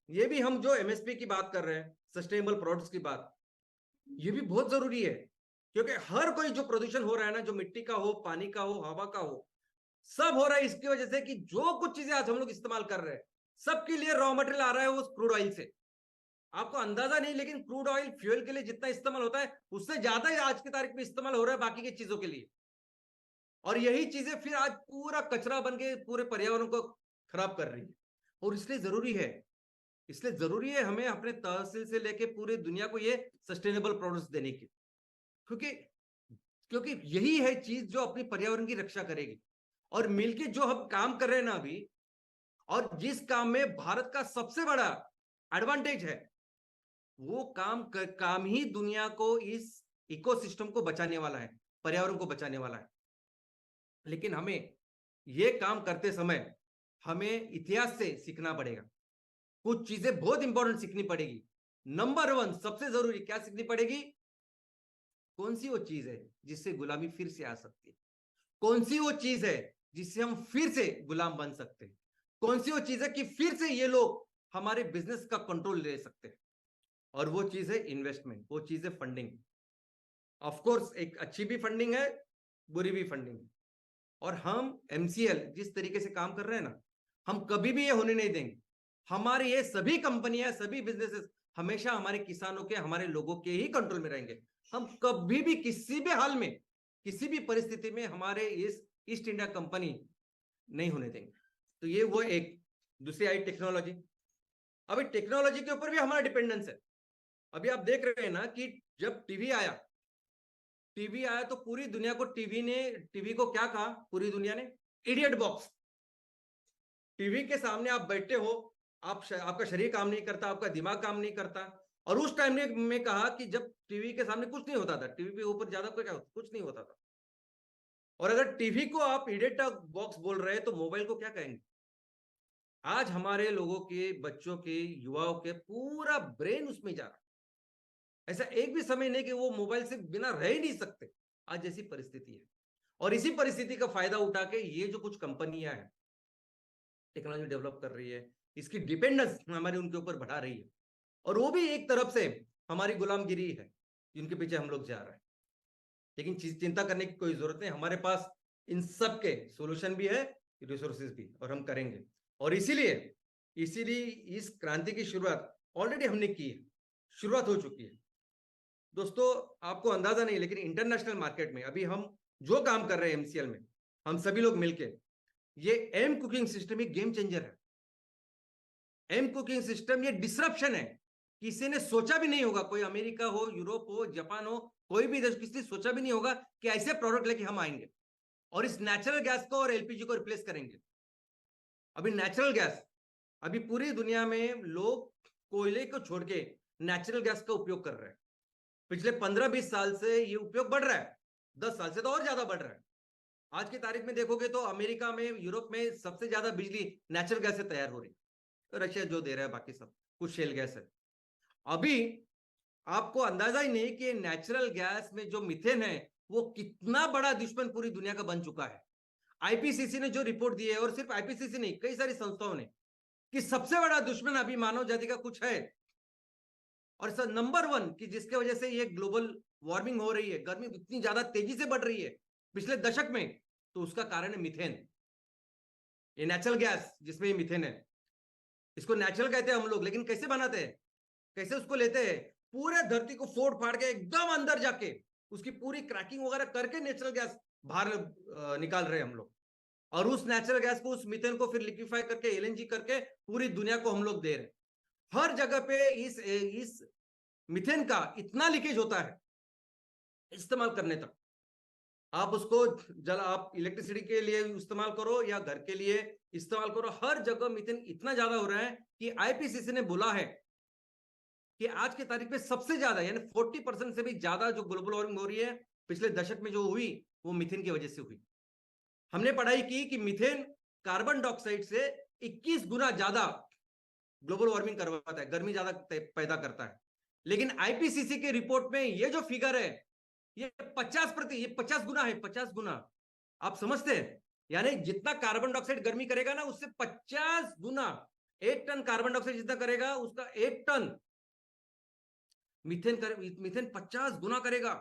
ये भी हम जो एमएसपी की बात कर रहे हैं, सस्टेनेबल प्रोडक्ट्स की बात, ये भी बहुत जरूरी है। क्योंकि हर कोई जो प्रदूषण हो रहा है ना, जो मिट्टी का हो, पानी का हो, हवा का हो, सब हो रहा है इसकी वजह से कि जो कुछ चीजें आज हम लोग इस्तेमाल कर रहे हैं, सबके लिए रॉ मटेरियल आ रहा है उस क्रूड ऑयल से। आपको अंदाजा नहीं, लेकिन क्रूड ऑयल फ्यूल के लिए जितना इस्तेमाल होता है, उससे ज्यादा ही आज की तारीख में इस्तेमाल हो रहा है बाकी की चीजों के लिए। और यही चीजें फिर आज पूरा कचरा बन के पूरे पर्यावरण को खराब कर रही है। और इसलिए जरूरी है हमें अपने तहसील से लेके पूरी दुनिया को ये सस्टेनेबल प्रोडक्ट्स देने की। क्योंकि क्योंकि यही है चीज जो अपनी पर्यावरण की रक्षा करेगी। और मिलके जो हम काम कर रहे हैं ना अभी, और जिस काम में भारत का सबसे बड़ा एडवांटेज है, वो काम ही दुनिया को, इस इकोसिस्टम को बचाने वाला है, पर्यावरण को बचाने वाला है। लेकिन हमें ये काम करते समय हमें इतिहास से सीखना पड़ेगा। कुछ चीजें बहुत इंपॉर्टेंट सीखनी पड़ेगी। नंबर 1 सबसे जरूरी क्या सीखनी पड़ेगी? कौन सी वो चीज है जिससे गुलामी फिर से आ सकती है? कौन सी वो चीज है जिससे हम फिर से गुलाम बन सकते हैं? कौन सी वो चीज है कि फिर से ये लोग हमारे बिजनेस का कंट्रोल ले सकते हैं? और वो चीज है इन्वेस्टमेंट, वो चीज है फंडिंग। ऑफ कोर्स एक अच्छी भी फंडिंग है, बुरी भी फंडिंग है। और हम एमसीएल जिस तरीके से काम कर रहे हैं ना, हम कभी भी ये होने नहीं देंगे। हमारे ये सभी कंपनियां, सभी बिजनेसेस हमेशा हमारे किसानों के, हमारे लोगों के ही कंट्रोल में रहेंगे। हम कभी भी किसी भी हाल में, किसी भी परिस्थिति में हमारे इस ईस्ट इंडिया कंपनी नहीं होने देंगे। तो ये वो एक। दूसरी आई टेक्नोलॉजी। अभी टेक्नोलॉजी के ऊपर भी हमारा डिपेंडेंस है। अभी आप देख रहे हैं ना कि जब टीवी आया तो पूरी दुनिया को टीवी को क्या कहा पूरी दुनिया ने? Idiot box. टीवी के सामने आप बैठे हो, आपका शरीर काम नहीं करता, आपका दिमाग काम नहीं करता। और उस टाइम में कहा कि जब टीवी के सामने कुछ नहीं होता था, टीवी पे ऊपर ज्यादा कुछ नहीं होता था। और अगर टीवी को आप इडियट बॉक्स बोल रहे हैं तो मोबाइल को क्या कहेंगे? आज हमारे लोगों के, बच्चों के, युवाओं के पूरा ब्रेन उसमें जा रहा है। ऐसा एक भी समय नहीं कि वो मोबाइल से बिना रह ही नहीं सकते। आज जैसी परिस्थिति है। और इसी परिस्थिति का फायदा उठा के ये जो कुछ कंपनियां हैं, टेक्नोलॉजी डेवलप कर रही है, इसकी डिपेंडेंस हमारे उनके ऊपर बढ़ा रही है। और वो भी एक तरफ से हमारी गुलामगिरी है जिनके पीछे हम लोग जा रहे हैं। लेकिन चिंता करने की कोई जरूरत नहीं, हमारे पास इन सब के सोल्यूशन भी है, रिसोर्सेज भी, और हम करेंगे। और इसीलिए इसीलिए इस क्रांति की शुरुआत ऑलरेडी हमने की है, शुरुआत हो चुकी है। दोस्तों आपको अंदाजा नहीं, लेकिन इंटरनेशनल मार्केट में अभी हम जो काम कर रहे हैं एमसीएल में, हम सभी लोग मिलके, ये एम कुकिंग सिस्टम एक गेम चेंजर है। एम कुकिंग सिस्टम ये डिसरप्शन है। किसी ने सोचा भी नहीं होगा, कोई अमेरिका हो, यूरोप हो, जापान हो, कोई भी देश, किसी ने सोचा भी नहीं होगा कि ऐसे प्रोडक्ट लेके हम आएंगे और इस नेचुरल गैस को और एलपीजी को रिप्लेस करेंगे। अभी नेचुरल गैस, अभी पूरी दुनिया में लोग कोयले को छोड़ के नेचुरल गैस का उपयोग कर रहे हैं। पिछले 15-20 साल से ये उपयोग बढ़ रहा है, 10 साल से तो और ज्यादा बढ़ रहा है। आज की तारीख में देखोगे तो अमेरिका में, यूरोप में सबसे ज्यादा बिजली नेचुरल गैस से तैयार हो रही है। रशिया जो दे रहा है, बाकी सब कुछ शेल गैस है। अभी आपको अंदाजा ही नहीं कि नेचुरल गैस में जो मीथेन है वो कितना बड़ा दुश्मन पूरी दुनिया का बन चुका है। आईपीसीसी ने जो रिपोर्ट दी है, और सिर्फ आईपीसीसी नहीं, कई सारी संस्थाओं ने, कि सबसे बड़ा दुश्मन अभी मानव जाति का कुछ है। और सर नंबर 1 कि जिसके वजह से ये ग्लोबल वार्मिंग हो रही है, गर्मी इतनी ज्यादा तेजी से बढ़ रही है पिछले दशक में, तो उसका कारण है मीथेन। ये नेचुरल गैस जिसमें ये मीथेन है, इसको नेचुरल कहते हैं हम लोग, लेकिन कैसे बनाते हैं, कैसे उसको लेते हैं? पूरे धरती को फोड़ फाड़ के एकदम अंदर जाके उसकी पूरी क्रैकिंग वगैरह करके नेचुरल गैस बाहर निकाल रहे हैं हम लोग। और उस नेचुरल गैस को, उस मीथेन को फिर लिक्विफाई करके, एलएनजी करके पूरी दुनिया को हम लोग दे रहे हैं। हर जगह पे इस मीथेन का इतना लीकेज होता है इस्तेमाल करने तक। आप उसको आप इलेक्ट्रिसिटी के लिए इस्तेमाल करो या घर के लिए इस्तेमाल करो, हर जगह मीथेन इतना ज्यादा हो रहा है कि आईपीसीसी ने बोला है कि आज की तारीख में सबसे ज्यादा, यानी 40% से भी ज्यादा जो ग्लोबल वार्मिंग हो रही है पिछले दशक में जो हुई, वो मीथेन की वजह से हुई। हमने पढ़ाई की कि मीथेन कार्बन डाइऑक्साइड से 21 गुना ज्यादा ग्लोबल वार्मिंग करवाता है, गर्मी ज्यादा पैदा करता है। लेकिन आईपीसीसी के रिपोर्ट में ये जो फिगर है, ये 50 गुना है, 50 गुना। आप समझते हैं? यानी जितना कार्बन डाइऑक्साइड गर्मी करेगा ना, उससे 50 गुना, 1 टन कार्बन डाइऑक्साइड जितना करेगा, उसका 1 टन मीथेन 50 गुना करेगा।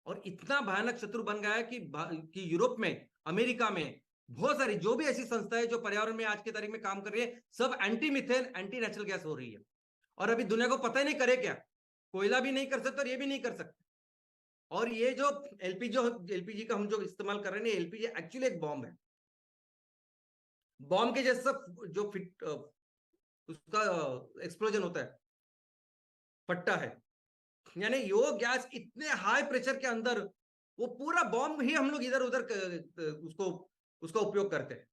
और इतना भयानक शत्रु बन गया है कि यूरोप में, अमेरिका में बहुत सारी जो भी ऐसी संस्थाएं जो पर्यावरण में आज की तारीख में काम कर रही है, सब anti methane, anti natural gas हो रही है। और अभी दुनिया को पता ही नहीं करे क्या, कोयला भी नहीं कर सकते और ये भी नहीं कर सकते। और ये जो एलपीजी का हम जो इस्तेमाल कर रहे हैं, एलपीजी एक्चुअली एक बॉम्ब है। बॉम्ब के जैसा जो उसका एक्सप्लोजन होता है, फटता है, यानी वो गैस इतने हाई प्रेशर के अंदर वो पूरा बॉम्ब ही हम लोग इधर उधर उसको उसका उपयोग करते हैं।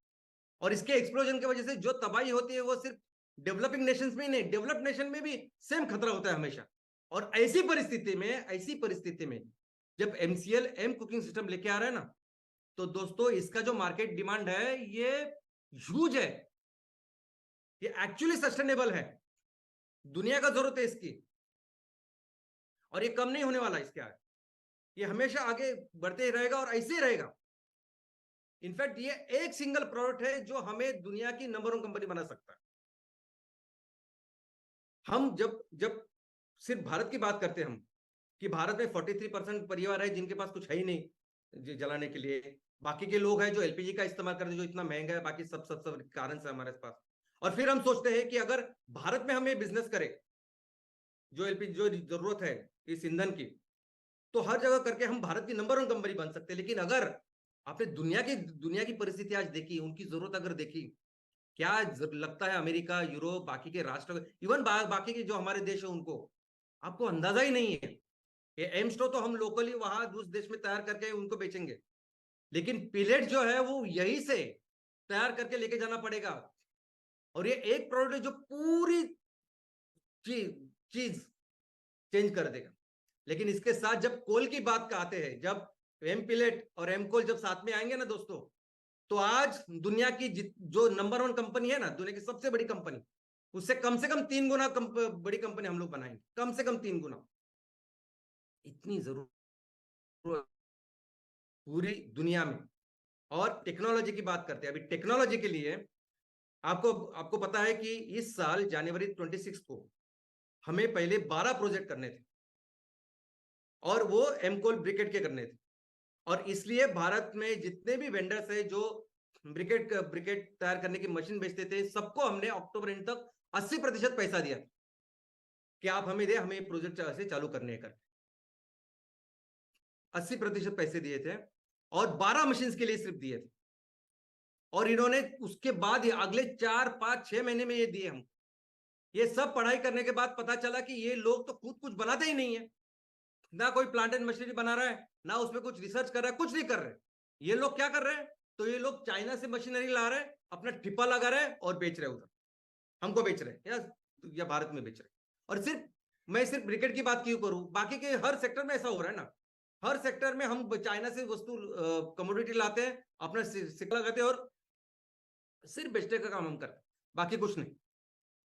और इसके एक्सप्लोजन की वजह से जो तबाही होती है वो सिर्फ डेवलपिंग नेशंस में ही नहीं, डेवलप्ड नेशन में भी सेम खतरा होता है हमेशा। और ऐसी परिस्थिति में जब एमसीएल एम कुकिंग सिस्टम लेके आ रहा है ना, तो दोस्तों इसका जो मार्केट डिमांड है ये ह्यूज है, ये एक्चुअली सस्टेनेबल है, दुनिया का जरूरत है इसकी, और ये कम नहीं होने वाला इसके आगे, ये हमेशा आगे बढ़ते ही रहेगा और ऐसे ही रहेगा। इनफैक्ट ये एक सिंगल प्रोडक्ट है जो हमें दुनिया की नंबर 1 कंपनी बना सकता है। हम जब जब सिर्फ भारत की बात करते हैं हम, कि भारत में 43% परिवार है जिनके पास कुछ है ही नहीं जलाने के लिए, बाकी के लोग हैं जो एलपीजी का इस्तेमाल करते हैं जो इतना महंगा है, बाकी सब कारण से हमारे पास। और फिर हम सोचते हैं कि अगर भारत में हम ये बिजनेस करें, जो एलपीजी जो जरूरत है इस ईंधन की, तो हर जगह करके हम भारत की नंबर 1 कंपनी बन सकते हैं। लेकिन अगर आपने दुनिया की परिस्थिति आज देखी, उनकी जरूरत अगर देखी, क्या लगता है अमेरिका, यूरोप, बाकी के राष्ट्र, इवन बाकी के जो हमारे देश है उनको, आपको अंदाजा ही नहीं है। ये एमस्टो तो हम लोकली वहां उस देश में तैयार करके उनको बेचेंगे, लेकिन पिलेट जो है वो यहीं से तैयार करके लेके जाना पड़ेगा। और ये एक प्रोडक्ट है जो पूरी चीज चेंज कर देगा। लेकिन इसके साथ जब कोल की बात आते हैं, जब एम पिलेट और एम कोल जब साथ में आएंगे ना दोस्तों, तो आज दुनिया की जो नंबर 1 कंपनी है ना, दुनिया की सबसे बड़ी कंपनी, उससे कम से कम 3 गुना बड़ी कंपनी हम लोग बनाएंगे, कम से कम 3 गुना। इतनी जरूरत पूरी दुनिया में। और टेक्नोलॉजी की बात करते हैं, अभी टेक्नोलॉजी के लिए आपको आपको पता है कि इस साल जनवरी 26 को हमें पहले 12 प्रोजेक्ट करने थे, और वो एमकोल ब्रिकेट के करने थे। और इसलिए भारत में जितने भी वेंडर्स है जो ब्रिकेट तैयार करने की मशीन बेचते थे, सबको हमने अक्टूबर एंड तक 80% पैसा दिया कि आप हमें दे, हमें प्रोजेक्ट से चालू करने का। 80% पैसे दिए थे और 12 मशीन के लिए सिर्फ दिए थे। और इन्होंने उसके बाद ही अगले 4, 5, 6 महीने में ये दिए हम। ये सब पढ़ाई करने के बाद पता चला कि ये लोग तो खुद कुछ बनाते ही नहीं है, ना कोई प्लांट एंड मशीनरी बना रहा है, ना उसमें कुछ रिसर्च कर रहा है, कुछ नहीं कर रहे। ये लोग क्या कर रहे हैं, तो ये लोग चाइना से मशीनरी ला रहे हैं, अपना ठिप्पा लगा रहे हैं और बेच रहे हैं उधर, हमको बेच रहे हैं या भारत में बेच रहे हैं। और मैं सिर्फ ब्रिकेट की बात क्यों करूं, बाकी के हर सेक्टर में ऐसा हो रहा है ना। हर सेक्टर में हम चाइना से वस्तु कमोडिटी लाते हैं, अपना सिक्का लगाते हैं और सिर्फ बेचने का काम हम करते हैं, बाकी कुछ नहीं।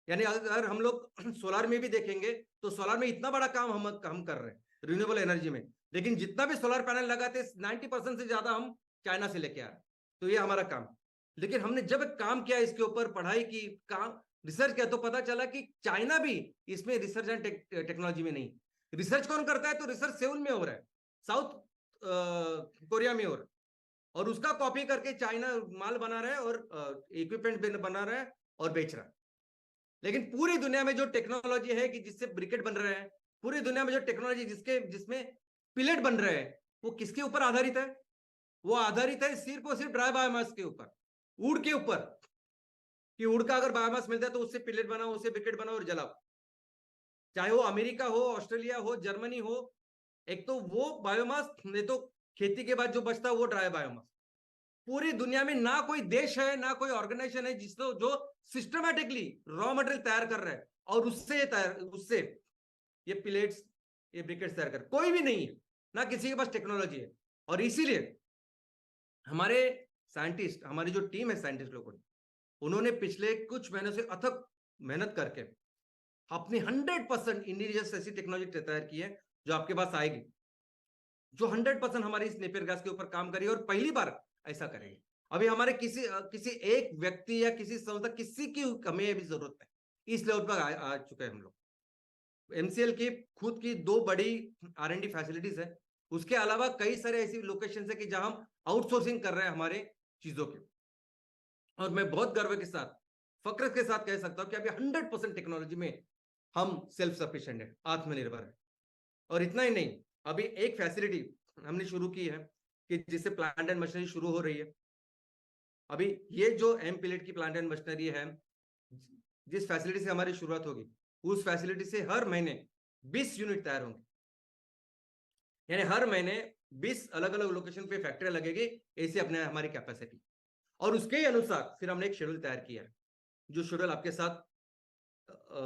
यानी अगर हम लोग सोलार में भी देखेंगे तो सोलार में इतना बड़ा काम हम कर रहे हैं रिन्यूएबल एनर्जी में, लेकिन जितना भी सोलर पैनल लगाते 90% से ज्यादा हम चाइना से लेके आ रहे हैं। तो ये हमारा काम। लेकिन हमने जब काम किया इसके ऊपर, पढ़ाई की, काम रिसर्च किया, तो पता चला कि चाइना भी इसमें रिसर्च एंड टेक्नोलॉजी में नहीं। रिसर्च कौन करता है, तो रिसर्च सेउल में हो रहा है, साउथ कोरिया में हो रहा है, और उसका कॉपी करके चाइना माल बना रहा है और इक्विपमेंट बना रहा है और बेच रहा है। लेकिन पूरी दुनिया में जो टेक्नोलॉजी है कि जिससे ब्रिकेट बन रहे हैं, पूरी दुनिया में जो टेक्नोलॉजी जिसमें पिलेट बन रहे हैं, वो किसके ऊपर आधारित है, वो आधारित है सिर्फ और सिर्फ ड्राई बायोमास के ऊपर, वुड के ऊपर, कि वुड का अगर बायोमास मिलता है तो उससे पिलेट बनाओ, उससे ब्रिकेट बनाओ और जलाओ। चाहे वो अमेरिका हो, ऑस्ट्रेलिया हो, जर्मनी हो, एक तो वो बायोमास, नहीं तो खेती के बाद जो बचता है वो ड्राई बायोमास। पूरी दुनिया में ना कोई देश है, ना कोई ऑर्गेनाइजेशन है जिसको जो सिस्टमैटिकली रॉ मटेरियल तैयार कर रहा है और उससे ये पिलेट्स, ये ब्रिकेट्स तैयार कर, कोई भी नहीं है, ना किसी के पास टेक्नोलॉजी है। और इसीलिए हमारे साइंटिस्ट, हमारी जो टीम है साइंटिस्ट लोगों ने, उन्होंने पिछले कुछ महीनों से अथक मेहनत करके अपनी 100% इंडिजिनस ऐसी टेक्नोलॉजी तैयार की है जो आपके पास आएगी, जो 100% हमारी इस नेपियर गैस के ऊपर काम करेगी और पहली बार ऐसा करेगी। अभी हमारे किसी एक व्यक्ति या किसी संस्था, किसी की हमें अभी जरूरत है, इस लेवल पर आ चुके हैं हम लोग। एमसीएल की खुद की 2 बड़ी R&D फैसिलिटीज है, उसके अलावा कई सारे ऐसी लोकेशन है कि जहां हम आउटसोर्सिंग कर रहे हैं हमारे चीजों के। और मैं बहुत गर्व के साथ, फक्र के साथ कह सकता हूं कि अभी 100% टेक्नोलॉजी में हम सेल्फ सफिशिएंट है, आत्मनिर्भर है। और इतना ही नहीं, अभी एक फैसिलिटी हमने शुरू की है कि जिससे प्लांट एंड मशीनरी शुरू हो रही है। अभी ये जो एम पिलेट की प्लांट एंड मशीनरी है, जिस फैसिलिटी से हमारी शुरुआत होगी, उस फैसिलिटी से हर महीने 20 यूनिट तैयार होंगे। यानी हर महीने 20 अलग अलग लोकेशन पे फैक्ट्री लगेगी, ऐसी अपने हमारी कैपेसिटी। और उसके ही अनुसार फिर हमने एक शेड्यूल तैयार किया है, जो शेड्यूल आपके साथ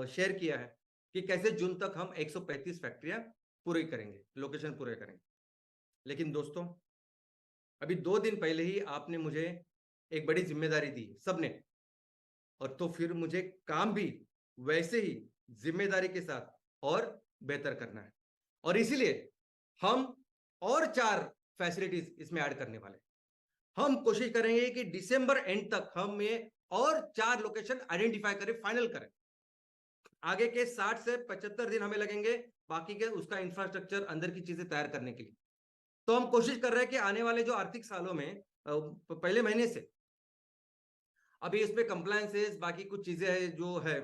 शेयर किया है कि कैसे जून तक हम 135 फैक्ट्रियां पूरी करेंगे, लोकेशन पूरे करेंगे। लेकिन दोस्तों, अभी 2 दिन पहले ही आपने मुझे एक बड़ी जिम्मेदारी दी सबने, और तो फिर मुझे काम भी वैसे ही जिम्मेदारी के साथ और बेहतर करना है। और इसीलिए हम और 4 फैसिलिटीज इसमें ऐड करने वाले। हम कोशिश करेंगे कि दिसंबर एंड तक हम ये और 4 लोकेशन आइडेंटिफाई करें, फाइनल करें। आगे के 60 से 75 दिन हमें लगेंगे बाकी के उसका इंफ्रास्ट्रक्चर, अंदर की चीजें तैयार करने के लिए। तो हम कोशिश कर रहे हैं कि आने वाले जो आर्थिक सालों में पहले महीने से, अभी इस पे कंप्लायंसेस बाकी कुछ चीजें है जो है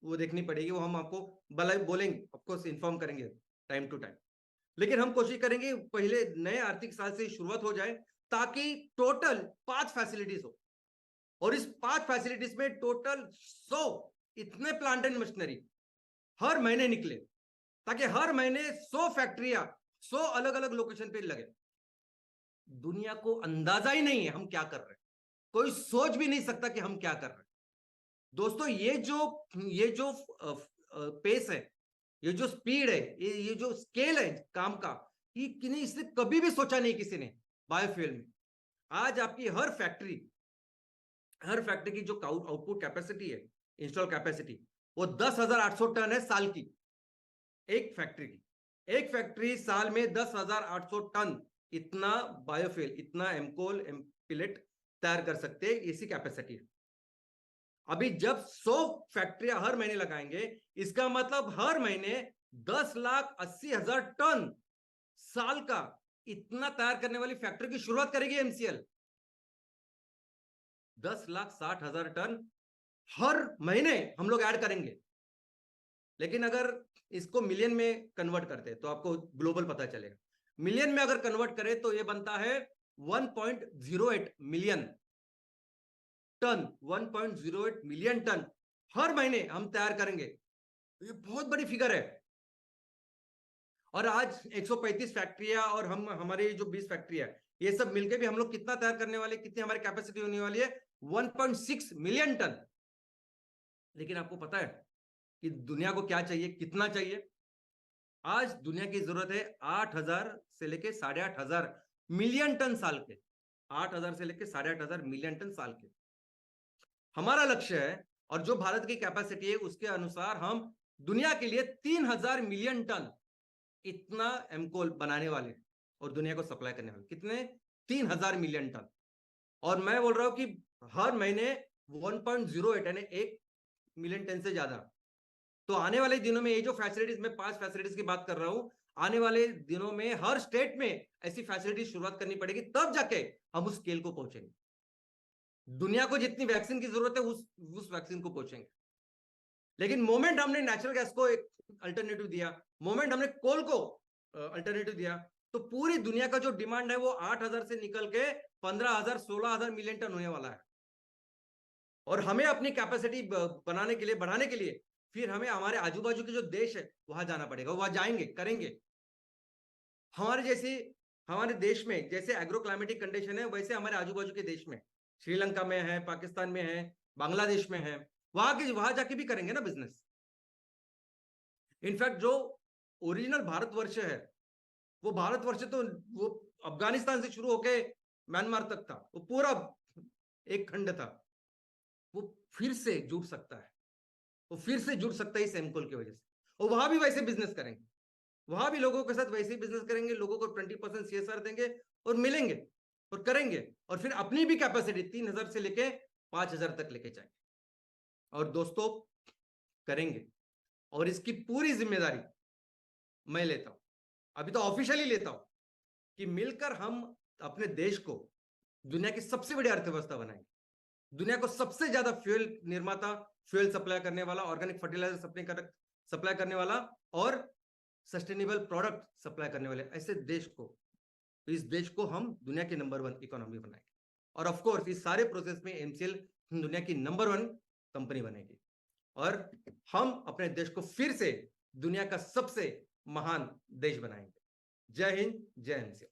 वो देखनी पड़ेगी, वो हम आपको बोलेंगे, ऑफकोर्स इन्फॉर्म करेंगे टाइम टू टाइम। लेकिन हम कोशिश करेंगे पहले नए आर्थिक साल से शुरुआत हो जाए, ताकि टोटल 5 फैसिलिटीज हो, और इस 5 फैसिलिटीज में टोटल 100 इतने प्लांट एंड मशीनरी हर महीने निकले, ताकि हर महीने 100 फैक्ट्रियां 100 अलग अलग लोकेशन पे लगे। दुनिया को अंदाजा ही नहीं है हम क्या कर रहे हैं, कोई सोच भी नहीं सकता कि हम क्या कर रहे हैं। दोस्तों, ये जो पेस है, ये जो स्पीड है, ये जो स्केल है काम का, ये किसी इसने कभी भी सोचा नहीं किसी ने बायोफ्यूल में। आज आपकी हर फैक्ट्री की जो आउटपुट कैपेसिटी है, इंस्टॉल कैपेसिटी, वो 10,800 टन है साल की। एक फैक्ट्री साल में 10,800 टन इतना बायोफ्यूल, इतना एमकोल एमपिलेट तैयार कर सकते हैं, इसी कैपेसिटी है। अभी जब 100 फैक्ट्रियां हर महीने लगाएंगे, इसका मतलब हर महीने 10,80,000 टन साल का इतना तैयार करने वाली फैक्ट्री की शुरुआत करेगी एमसीएल। 10,60,000 टन हर महीने हम लोग ऐड करेंगे। लेकिन अगर इसको मिलियन में कन्वर्ट करते हैं तो आपको ग्लोबल पता चलेगा। मिलियन में अगर कन्वर्ट करें तो ये बनता है 1.08 मिलियन टन। 1.08 मिलियन टन हर महीने हम तैयार करेंगे, ये बहुत बड़ी फिगर है। और आज 135 फैक्ट्रियां और हमारी जो 20 फैक्ट्रियां, ये सब मिलकर भी हम लोग कितना तैयार करने वाले, कितनी हमारी कैपेसिटी होने वाली है, 1.6 मिलियन टन। लेकिन आपको पता है कि दुनिया को क्या चाहिए, कितना चाहिए? आज दुनिया की जरूरत है 8,000 से लेके 8,500 मिलियन टन साल के। 8,000 से लेके 8,500 मिलियन टन साल के हमारा लक्ष्य है। और जो भारत की कैपेसिटी है उसके अनुसार हम दुनिया के लिए 3,000 मिलियन टन इतना एमकोल बनाने वाले और दुनिया को सप्लाई करने वाले। कितने? 3,000 मिलियन टन। और मैं बोल रहा हूं कि हर महीने 1.08 यानी 1 मिलियन टन से ज्यादा। तो आने वाले दिनों में ये जो फैसिलिटीज, मैं 5 फैसिलिटीज की बात कर रहा हूं, आने वाले दिनों में हर स्टेट में ऐसी फैसिलिटी शुरुआत करनी पड़ेगी, तब जाके हम उस स्केल को पहुंचेंगे। दुनिया को जितनी वैक्सीन की जरूरत है उस वैक्सीन को पहुंचेंगे। लेकिन मोमेंट हमने नेचुरल गैस को एक अल्टरनेटिव दिया, मोमेंट हमने कोल को अल्टरनेटिव दिया, तो पूरी दुनिया का जो डिमांड है वो 8,000 से निकल के 15,000 16,000 मिलियन टन होने वाला है। और हमें अपनी कैपेसिटी बनाने के लिए, बढ़ाने के लिए, फिर हमें हमारे आजू बाजू के जो देश है वहां जाना पड़ेगा, वहां जाएंगे, करेंगे। हमारे देश में जैसे एग्रो क्लाइमेटिक कंडीशन है, वैसे हमारे आजू बाजू के देश में, श्रीलंका में है, पाकिस्तान में है, बांग्लादेश में है, वहां जाके भी करेंगे ना बिजनेस। इनफैक्ट जो ओरिजिनल भारतवर्ष है, वो भारतवर्ष तो वो अफगानिस्तान से शुरू होके म्यांमार तक था, वो पूरा एक खंड था, वो फिर से जुड़ सकता है, वो फिर से जुड़ सकता है इस एमकोल की वजह से। और वहां भी वैसे बिजनेस करेंगे, वहां भी लोगों के साथ वैसे ही बिजनेस करेंगे, लोगों को 20% सीएसआर देंगे और मिलेंगे और करेंगे, और फिर अपनी भी कैपेसिटी 3,000 से लेके 5,000 तक लेके जाएंगे। और दोस्तों, करेंगे, और इसकी पूरी जिम्मेदारी मैं लेता हूं, अभी तो ऑफिशियली लेता हूं, कि मिलकर हम अपने देश को दुनिया की सबसे बड़ी अर्थव्यवस्था बनाएंगे, दुनिया को सबसे ज्यादा फ्यूल निर्माता, फ्यूल सप्लाई करने वाला, ऑर्गेनिक फर्टिलाइजर सप्लाई करने वाला और सस्टेनेबल प्रोडक्ट सप्लाई करने वाले ऐसे देश को, इस देश को हम दुनिया की नंबर 1 इकोनॉमी बनाएंगे। और ऑफ कोर्स इस सारे प्रोसेस में एमसीएल दुनिया की नंबर 1 कंपनी बनेगी, और हम अपने देश को फिर से दुनिया का सबसे महान देश बनाएंगे। जय हिंद, जय हिंद।